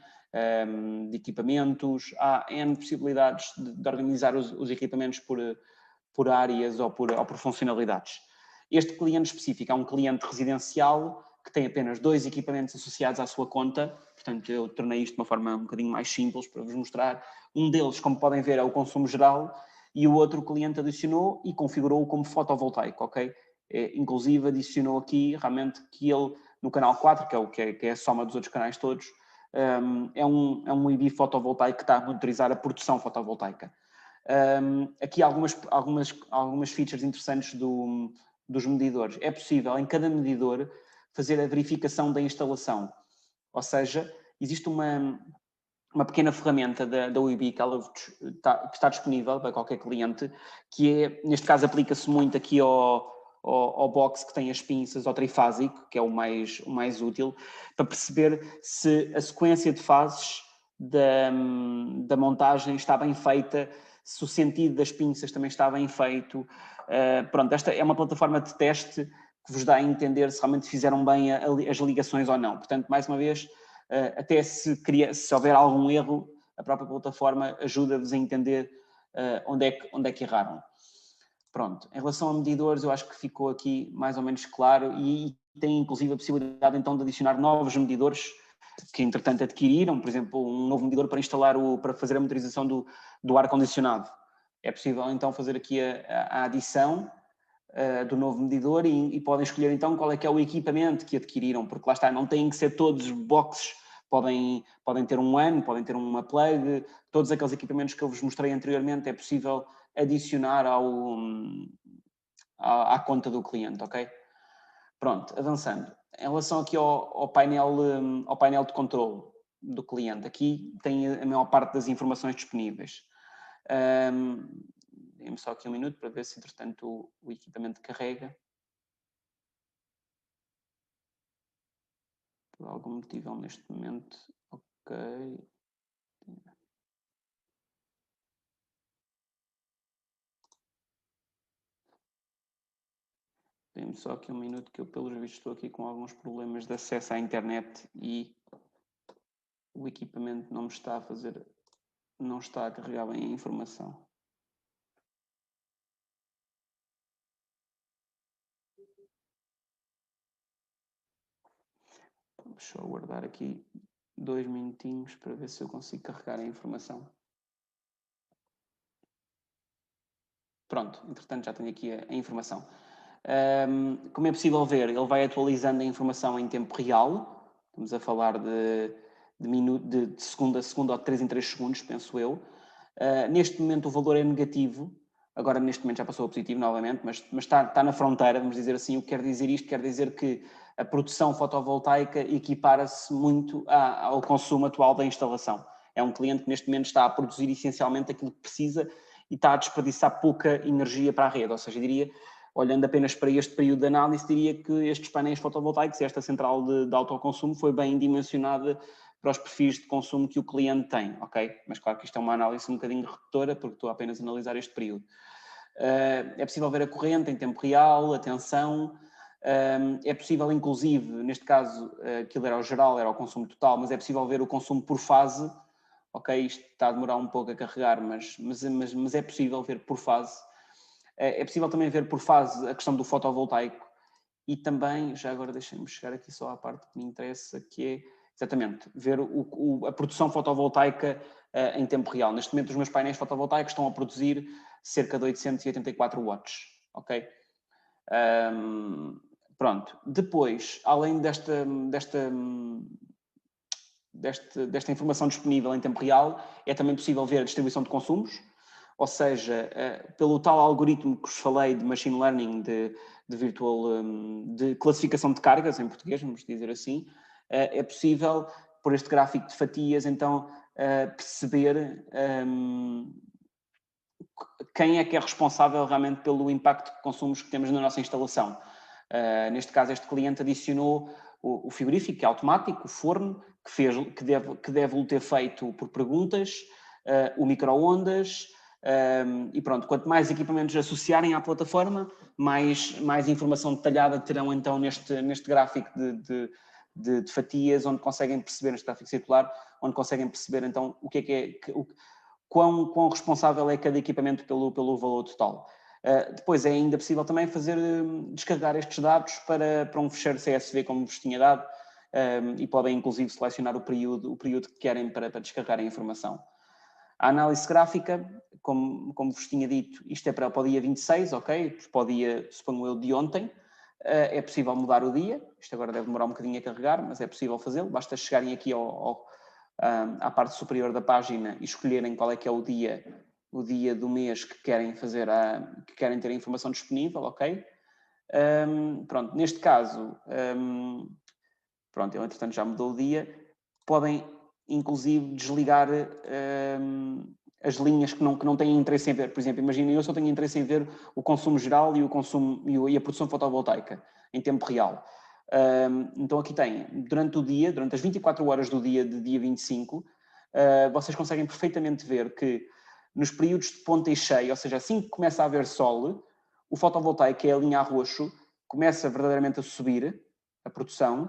de equipamentos. Há N possibilidades de organizar os equipamentos por áreas ou por funcionalidades. Este cliente específico é um cliente residencial que tem apenas 2 equipamentos associados à sua conta. Portanto, eu tornei isto de uma forma um bocadinho mais simples para vos mostrar. Um deles, como podem ver, é o consumo geral e o outro o cliente adicionou e configurou como fotovoltaico, ok? Inclusive adicionou aqui realmente que ele, no canal 4, que é a soma dos outros canais todos, é um IB fotovoltaico que está a monitorizar a produção fotovoltaica. Aqui algumas features interessantes dos medidores. É possível, em cada medidor, fazer a verificação da instalação. Ou seja, existe uma pequena ferramenta da UIB que está disponível para qualquer cliente, que é, neste caso, aplica-se muito aqui ao box que tem as pinças, ao trifásico, que é o mais útil, para perceber se a sequência de fases da montagem está bem feita, se o sentido das pinças também está bem feito. Pronto, esta é uma plataforma de teste que vos dá a entender se realmente fizeram bem as ligações ou não. Portanto, mais uma vez, até se houver algum erro, a própria plataforma ajuda-vos a entender onde é que erraram. Pronto, em relação a medidores, eu acho que ficou aqui mais ou menos claro e tem inclusive a possibilidade então de adicionar novos medidores que entretanto adquiriram, por exemplo, um novo medidor para instalar para fazer a monitorização do ar-condicionado. É possível então fazer aqui a adição do novo medidor e podem escolher então qual é que é o equipamento que adquiriram, porque lá está, não têm que ser todos boxes, podem ter um WAN, podem ter uma plug, todos aqueles equipamentos que eu vos mostrei anteriormente é possível adicionar à conta do cliente, ok? Pronto, avançando. Em relação aqui ao painel de controle do cliente, aqui tem a maior parte das informações disponíveis. Dê-me só aqui um minuto para ver se, entretanto, o equipamento carrega. Por algum motivo, neste momento, ok. Dê-me só aqui um minuto que eu, pelos vistos, estou aqui com alguns problemas de acesso à internet e o equipamento não me está a fazer, não está a carregar bem a informação. Vamos só aguardar aqui 2 minutinhos para ver se eu consigo carregar a informação. Pronto, entretanto já tenho aqui a informação. Como é possível ver, ele vai atualizando a informação em tempo real. Estamos a falar de segundo a segundo ou de 3 em 3 segundos, penso eu. Neste momento o valor é negativo. Agora neste momento já passou a positivo novamente, mas está na fronteira, vamos dizer assim. O que quer dizer isto? Quer dizer que a produção fotovoltaica equipara-se muito ao consumo atual da instalação. É um cliente que neste momento está a produzir essencialmente aquilo que precisa e está a desperdiçar pouca energia para a rede. Ou seja, diria, olhando apenas para este período de análise, diria que estes painéis fotovoltaicos, esta central de autoconsumo, foi bem dimensionada para os perfis de consumo que o cliente tem, ok? Mas claro que isto é uma análise um bocadinho redutora, porque estou apenas a analisar este período. É possível ver a corrente em tempo real, a tensão. É possível, inclusive, neste caso, aquilo era o geral, era o consumo total, mas é possível ver o consumo por fase. Ok, isto está a demorar um pouco a carregar, mas é possível ver por fase. É possível também ver por fase a questão do fotovoltaico e também, já agora deixem-me chegar aqui só à parte que me interessa, que é exatamente ver a produção fotovoltaica em tempo real. Neste momento os meus painéis fotovoltaicos estão a produzir cerca de 884 watts, ok? Pronto, depois, além desta informação disponível em tempo real, é também possível ver a distribuição de consumos, ou seja, pelo tal algoritmo que vos falei de machine learning, de classificação de cargas, em português, vamos dizer assim, é possível, por este gráfico de fatias, então, perceber quem é que é responsável realmente pelo impacto de consumos que temos na nossa instalação. Neste caso, este cliente adicionou o frigorífico, que é automático, o forno, que deve ter feito por perguntas, o micro-ondas, e pronto, quanto mais equipamentos associarem à plataforma, mais informação detalhada terão então neste gráfico de fatias, onde conseguem perceber, neste gráfico circular, onde conseguem perceber então o que é quão responsável é cada equipamento pelo valor total. Depois é ainda possível também descarregar estes dados para um fecheiro CSV, como vos tinha dado, e podem inclusive selecionar o período que querem para descarregar a informação. A análise gráfica, como vos tinha dito, isto é para o dia 26, ok? Para o dia, suponho eu, de ontem. É possível mudar o dia, isto agora deve demorar um bocadinho a carregar, mas é possível fazê-lo, basta chegarem aqui à parte superior da página e escolherem qual é que é o dia do mês que querem ter a informação disponível, ok? Pronto, neste caso, pronto, ele entretanto já mudou o dia, podem inclusive desligar as linhas que não têm interesse em ver. Por exemplo, imaginem, eu só tenho interesse em ver o consumo geral e a produção fotovoltaica em tempo real. Então aqui tem, durante as 24 horas do dia de dia 25, vocês conseguem perfeitamente ver que nos períodos de ponta e cheia, ou seja, assim que começa a haver sol, o fotovoltaico, que é a linha a roxo, começa verdadeiramente a subir a produção,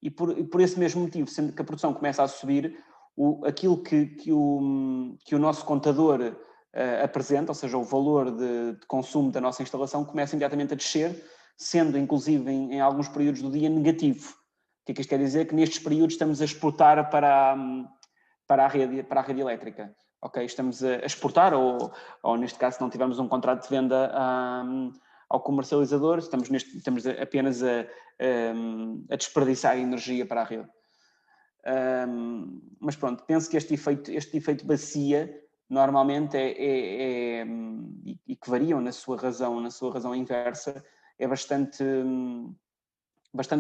e por esse mesmo motivo, sendo que a produção começa a subir, aquilo que o nosso contador apresenta, ou seja, o valor de consumo da nossa instalação, começa imediatamente a descer, sendo inclusive em alguns períodos do dia negativo. O que é que isto quer dizer? Que nestes períodos estamos a exportar para a rede elétrica. Okay? Estamos a exportar, ou neste caso, se não tivermos um contrato de venda ao comercializador, estamos apenas a desperdiçar energia para a rede. Mas pronto, penso que este efeito bacia normalmente e que variam na sua razão inversa, é bastante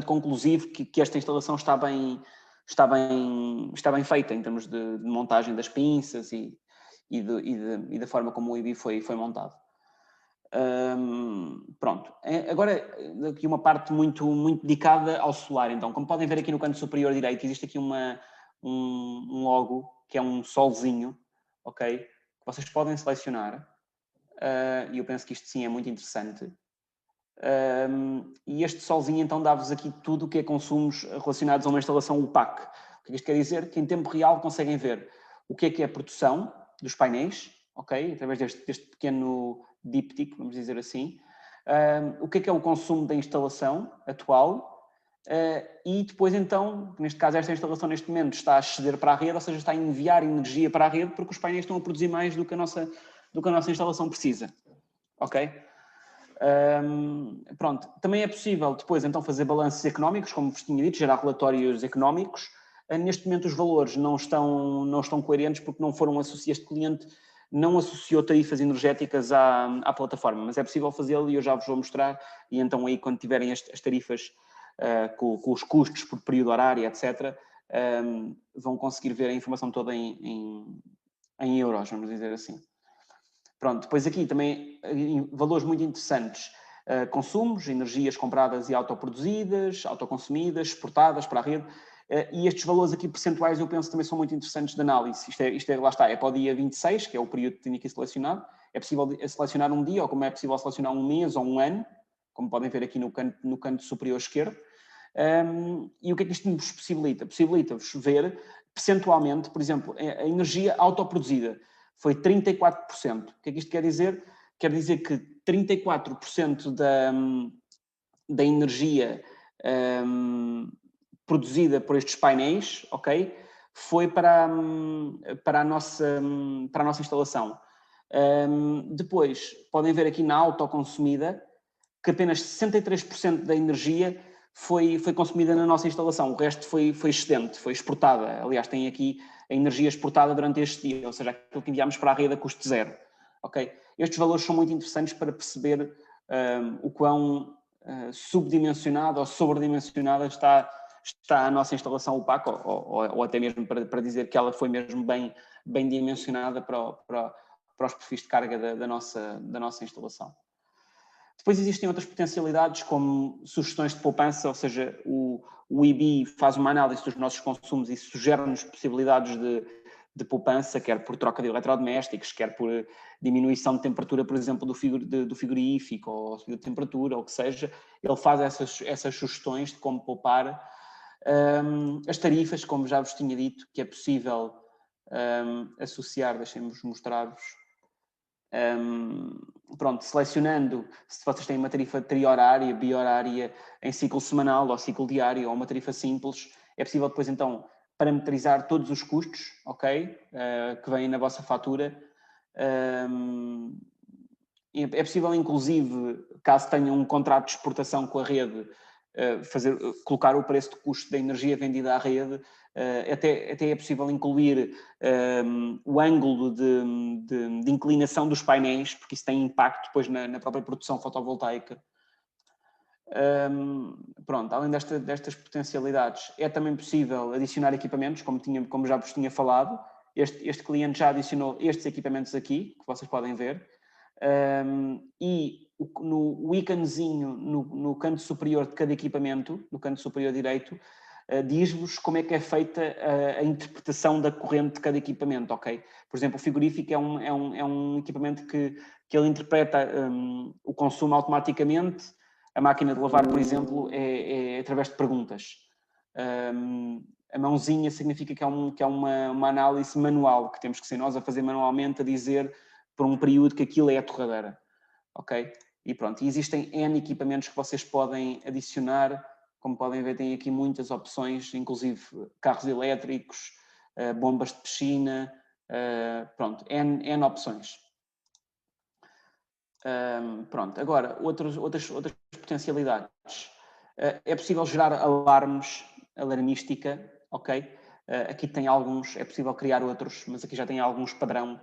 conclusivo que esta instalação está bem feita em termos de montagem das pinças e da forma como o IBI foi montado. Pronto, agora aqui uma parte muito, muito dedicada ao solar. Então, como podem ver aqui no canto superior direito, existe aqui um logo, que é um solzinho, ok? Que vocês podem selecionar, e eu penso que isto sim é muito interessante. E este solzinho então dá-vos aqui tudo o que é consumos relacionados a uma instalação UPAC. O que isto quer dizer? Que em tempo real conseguem ver o que é a produção dos painéis, ok? Através deste pequeno díptico, vamos dizer assim. O que é o consumo da instalação atual. E depois então, neste caso esta instalação neste momento está a exceder para a rede, ou seja, está a enviar energia para a rede porque os painéis estão a produzir mais do que a nossa instalação precisa. Ok? Pronto, também é possível depois então fazer balanços económicos, como vos tinha dito, gerar relatórios económicos. Neste momento os valores não estão coerentes porque não foram associados, este cliente não associou tarifas energéticas à plataforma, mas é possível fazê-lo e eu já vos vou mostrar, e então aí quando tiverem as tarifas com os custos por período horário, etc., vão conseguir ver a informação toda em euros, vamos dizer assim. Pronto, depois aqui também valores muito interessantes. Consumos, energias compradas e autoproduzidas, autoconsumidas, exportadas para a rede. E estes valores aqui percentuais eu penso também são muito interessantes de análise. Lá está, é para o dia 26, que é o período que tenho aqui selecionado. É possível selecionar um dia, ou como é possível selecionar um mês ou um ano, como podem ver aqui no canto superior esquerdo. E o que é que isto nos possibilita? Possibilita-vos ver percentualmente, por exemplo, a energia autoproduzida foi 34%. O que é que isto quer dizer? Quer dizer que 34% da energia produzida por estes painéis, ok, foi para a nossa instalação. Depois, podem ver aqui na autoconsumida que apenas 63% da energia foi consumida na nossa instalação, o resto foi excedente, foi exportada. Aliás, tem aqui a energia exportada durante este dia, ou seja, aquilo que enviámos para a rede a custo zero. Okay? Estes valores são muito interessantes para perceber o quão subdimensionada ou sobredimensionada está a nossa instalação UPAC, ou até mesmo para dizer que ela foi mesmo bem dimensionada para os perfis de carga da nossa instalação. Depois existem outras potencialidades, como sugestões de poupança, ou seja, o EB faz uma análise dos nossos consumos e sugere-nos possibilidades de poupança, quer por troca de eletrodomésticos, quer por diminuição de temperatura, por exemplo, do frigorífico, ou subida de temperatura, ou o que seja. Ele faz essas sugestões de como poupar. As tarifas, como já vos tinha dito, que é possível associar, deixem-me mostrar-vos. Pronto, selecionando se vocês têm uma tarifa tri-horária, bi-horária, em ciclo semanal ou ciclo diário, ou uma tarifa simples, é possível depois então parametrizar todos os custos, ok, que vêm na vossa fatura. É possível, inclusive, caso tenham um contrato de exportação com a rede, colocar o preço de custo da energia vendida à rede. Até é possível incluir o ângulo de inclinação dos painéis, porque isso tem impacto depois na própria produção fotovoltaica. Pronto, além destas potencialidades, é também possível adicionar equipamentos, como já vos tinha falado. Este cliente já adicionou estes equipamentos aqui, que vocês podem ver. E o íconezinho no canto superior de cada equipamento, no canto superior direito, diz-vos como é que é feita a interpretação da corrente de cada equipamento, ok? Por exemplo, o frigorífico é um equipamento que ele interpreta o consumo automaticamente. A máquina de lavar, por exemplo, é através de perguntas. A mãozinha significa que é uma análise manual, que temos que ser nós a fazer manualmente, a dizer por um período que aquilo é a torradeira, ok? E pronto, e existem N equipamentos que vocês podem adicionar. Como podem ver, tem aqui muitas opções, inclusive carros elétricos, bombas de piscina, pronto, N opções. Pronto, agora, outras potencialidades. É possível gerar alarmes, alarmística, ok? Aqui tem alguns, é possível criar outros, mas aqui já tem alguns padrão,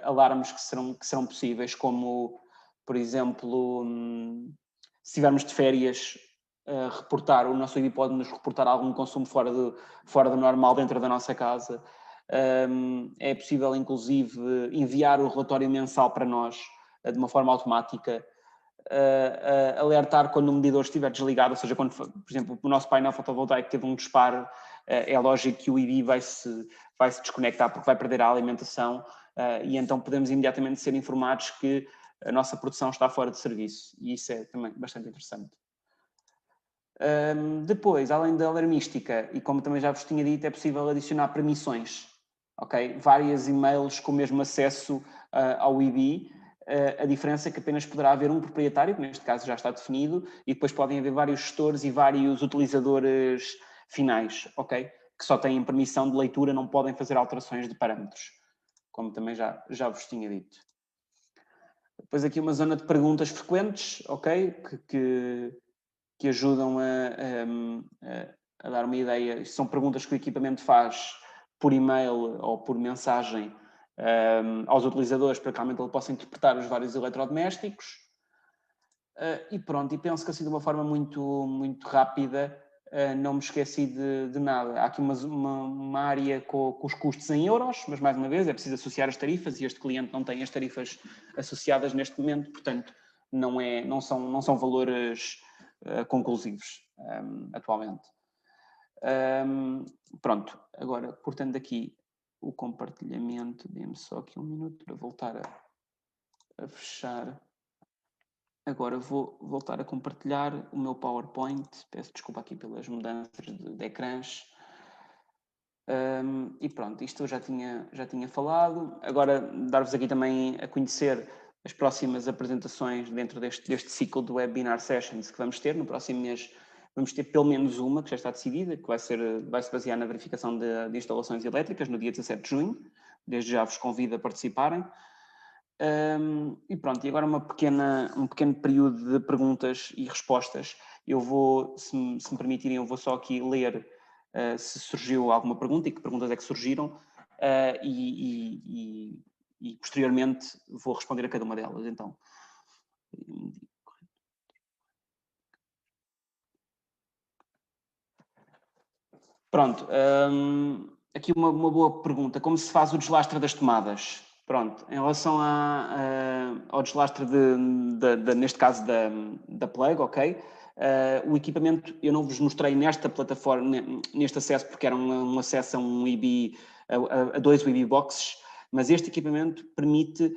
alarmes que serão possíveis, como, por exemplo, se estivermos de férias, reportar, o nosso EB pode-nos reportar algum consumo fora do normal dentro da nossa casa. É possível, inclusive, enviar o relatório mensal para nós de uma forma automática, alertar quando o medidor estiver desligado, ou seja, quando, por exemplo, o nosso painel fotovoltaico teve um disparo, é lógico que o EB vai se desconectar porque vai perder a alimentação, e então podemos imediatamente ser informados que a nossa produção está fora de serviço, e isso é também bastante interessante. Depois, além da alarmística, e como também já vos tinha dito, é possível adicionar permissões, ok? Várias e-mails com o mesmo acesso ao EB. A diferença é que apenas poderá haver um proprietário, que neste caso já está definido, e depois podem haver vários gestores e vários utilizadores finais, ok? Que só têm permissão de leitura, não podem fazer alterações de parâmetros, como também já vos tinha dito. Depois aqui uma zona de perguntas frequentes, ok? Que ajudam a dar uma ideia. Isto são perguntas que o equipamento faz por e-mail ou por mensagem aos utilizadores para que realmente ele possa interpretar os vários eletrodomésticos. E pronto, e penso que assim de uma forma muito, muito rápida, não me esqueci de nada. Há aqui uma área com os custos em euros, mas mais uma vez é preciso associar as tarifas e este cliente não tem as tarifas associadas neste momento, portanto não são valores conclusivos atualmente. Pronto, agora cortando aqui o compartilhamento, dê-me só aqui um minuto para voltar a fechar. Agora vou voltar a compartilhar o meu PowerPoint. Peço desculpa aqui pelas mudanças de ecrãs. E pronto, isto eu já tinha falado. Agora dar-vos aqui também a conhecer as próximas apresentações dentro deste ciclo de Webinar Sessions que vamos ter. No próximo mês vamos ter pelo menos uma que já está decidida, que vai se basear na verificação de instalações elétricas no dia 17 de junho. Desde já vos convido a participarem. E pronto, e agora um pequeno período de perguntas e respostas. Eu vou, se me permitirem, eu vou só aqui ler se surgiu alguma pergunta e que perguntas é que surgiram e posteriormente vou responder a cada uma delas. Então, pronto, aqui uma boa pergunta. Como se faz o deslastre das tomadas? Pronto, em relação ao deslastre, neste caso, da plug, ok? O equipamento, eu não vos mostrei nesta plataforma, neste acesso, porque era um acesso a um USB, a 2 USB boxes, mas este equipamento permite,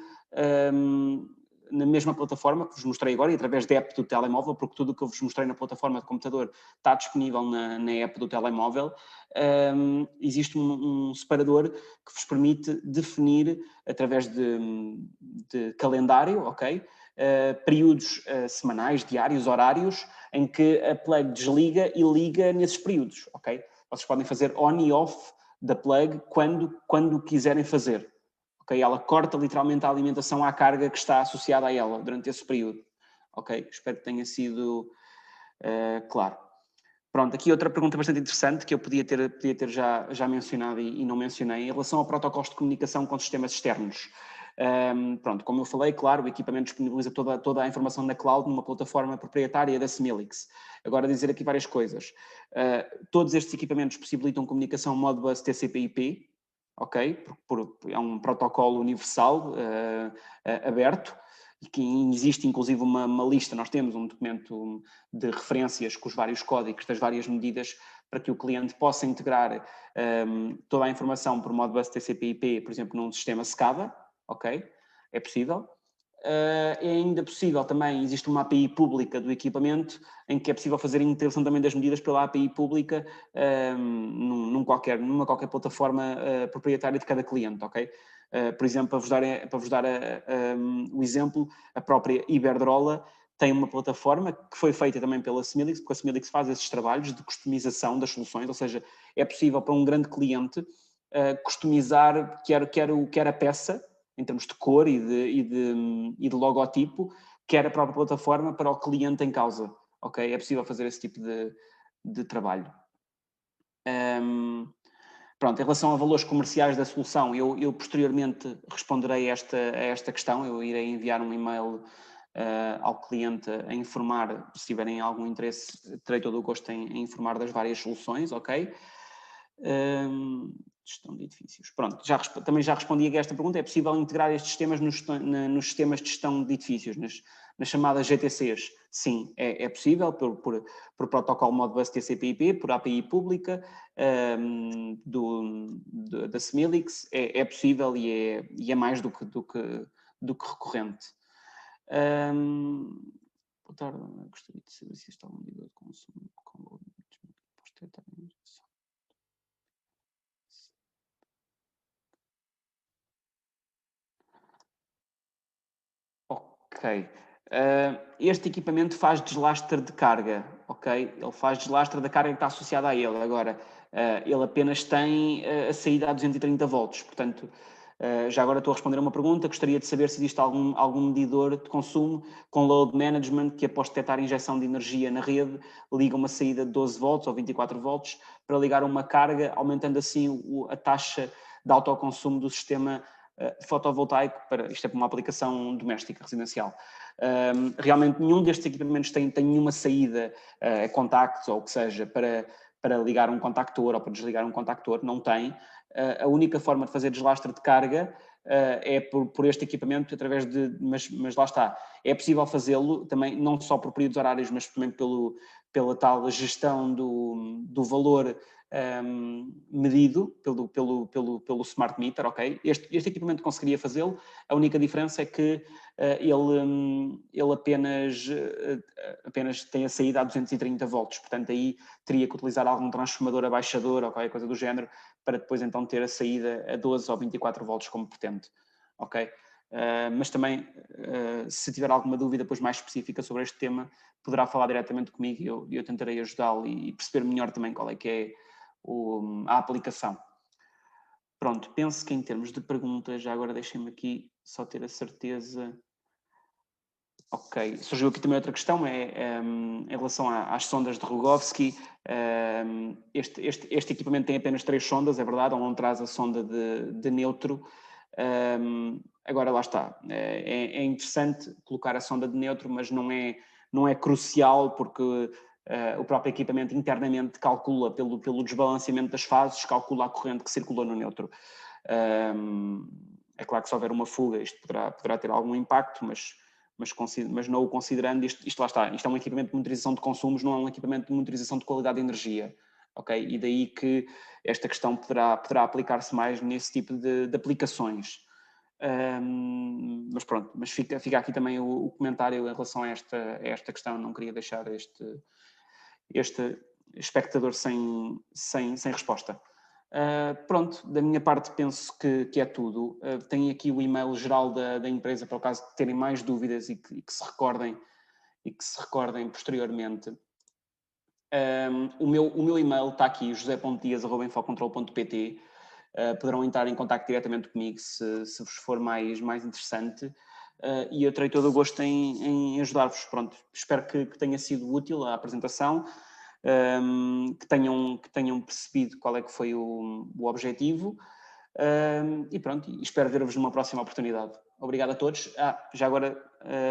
na mesma plataforma que vos mostrei agora, e através da app do telemóvel, porque tudo o que eu vos mostrei na plataforma de computador está disponível na app do telemóvel, existe um separador que vos permite definir, através de calendário, ok? Períodos semanais, diários, horários, em que a plug desliga e liga nesses períodos, ok? Vocês podem fazer on e off da plug quando quiserem fazer. Okay? Ela corta literalmente a alimentação à carga que está associada a ela durante esse período. Ok? Espero que tenha sido claro. Pronto, aqui outra pergunta bastante interessante que eu podia ter já mencionado e não mencionei, em relação a protocolos de comunicação com sistemas externos. Pronto, como eu falei, claro, o equipamento disponibiliza toda a informação na cloud numa plataforma proprietária da Similix. Agora, dizer aqui várias coisas. Todos estes equipamentos possibilitam comunicação Modbus TCP/IP, ok? É um protocolo universal, aberto, e que existe inclusive uma lista, nós temos um documento de referências com os vários códigos das várias medidas para que o cliente possa integrar toda a informação por Modbus TCP/IP, por exemplo, num sistema SCADA, ok? É possível. É ainda possível também, existe uma API pública do equipamento em que é possível fazer a integração também das medidas pela API pública numa qualquer plataforma proprietária de cada cliente, ok? Por exemplo, para vos dar o exemplo, a própria Iberdrola tem uma plataforma que foi feita também pela Similix, porque a Similix faz esses trabalhos de customização das soluções, ou seja, é possível para um grande cliente customizar quer a peça, em termos de cor e de logotipo, quer a própria plataforma para o cliente em causa. Ok? É possível fazer esse tipo de trabalho. Pronto, em relação a valores comerciais da solução, eu posteriormente responderei a esta questão. Eu irei enviar um e-mail ao cliente a informar, se tiverem algum interesse, terei todo o gosto em informar das várias soluções, ok? Gestão de edifícios. Pronto, também já respondi a esta pergunta. É possível integrar estes sistemas nos sistemas de gestão de edifícios, nas chamadas GTCs? Sim, é possível por protocolo Modbus TCP/IP, por API pública da Similix. É possível e é mais do que recorrente. Boa tarde, gostaria de saber se está algum medidor de consumo com load management que posso detectar a injeção. Ok. Este equipamento faz deslastre de carga, ok? Ele faz deslastre da carga que está associada a ele. Agora, ele apenas tem a saída a 230 volts. Portanto, já agora estou a responder a uma pergunta. Gostaria de saber se existe algum medidor de consumo com load management que, após detectar a injeção de energia na rede, liga uma saída de 12 volts ou 24 volts para ligar uma carga, aumentando assim a taxa de autoconsumo do sistema fotovoltaico, isto é para uma aplicação doméstica, residencial. Realmente nenhum destes equipamentos tem nenhuma saída a contactos ou o que seja para ligar um contactor ou para desligar um contactor, não tem. A única forma de fazer deslastre de carga é por este equipamento, mas lá está. É possível fazê-lo também, não só por períodos horários, mas também pela tal gestão do valor medido pelo smart meter, ok? Este equipamento conseguiria fazê-lo. A única diferença é que ele apenas tem a saída a 230 volts, portanto aí teria que utilizar algum transformador abaixador ou qualquer coisa do género para depois então ter a saída a 12 ou 24 volts como pretende, ok? Mas também, se tiver alguma dúvida depois mais específica sobre este tema, poderá falar diretamente comigo e eu tentarei ajudá-lo e perceber melhor também qual é que é a aplicação. Pronto, penso que em termos de perguntas, já agora deixem-me aqui só ter a certeza. Ok, surgiu aqui também outra questão, em relação às sondas de Rogowski. Este equipamento tem apenas 3 sondas, é verdade, ele não traz a sonda de neutro. Agora lá está, é interessante colocar a sonda de neutro, mas não é crucial, porque o próprio equipamento internamente calcula pelo desbalanceamento das fases, calcula a corrente que circula no neutro. É claro que se houver uma fuga isto poderá ter algum impacto, mas não o considerando, isto lá está, isto é um equipamento de monitorização de consumos, não é um equipamento de monitorização de qualidade de energia, ok? E daí que esta questão poderá aplicar-se mais nesse tipo de aplicações. Mas pronto, mas fica aqui também o comentário em relação a esta questão, não queria deixar este espectador sem resposta. Pronto, da minha parte penso que é tudo. Tenho aqui o e-mail geral da empresa para o caso de terem mais dúvidas e que se recordem posteriormente. O meu e-mail está aqui, josé.dias@infocontrol.pt. Poderão entrar em contacto diretamente comigo se vos for mais interessante. E eu terei todo o gosto em ajudar-vos. Pronto, espero que tenha sido útil a apresentação. Que tenham percebido qual é que foi o objetivo, e pronto, espero ver-vos numa próxima oportunidade. Obrigado a todos. Já agora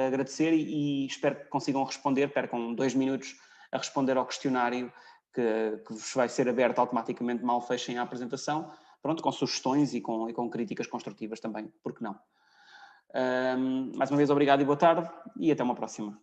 agradecer e espero que consigam responder, percam 2 minutos a responder ao questionário que vos vai ser aberto automaticamente mal fechem a apresentação, pronto, com sugestões e com críticas construtivas também, porque não? Mais uma vez, obrigado e boa tarde, e até uma próxima.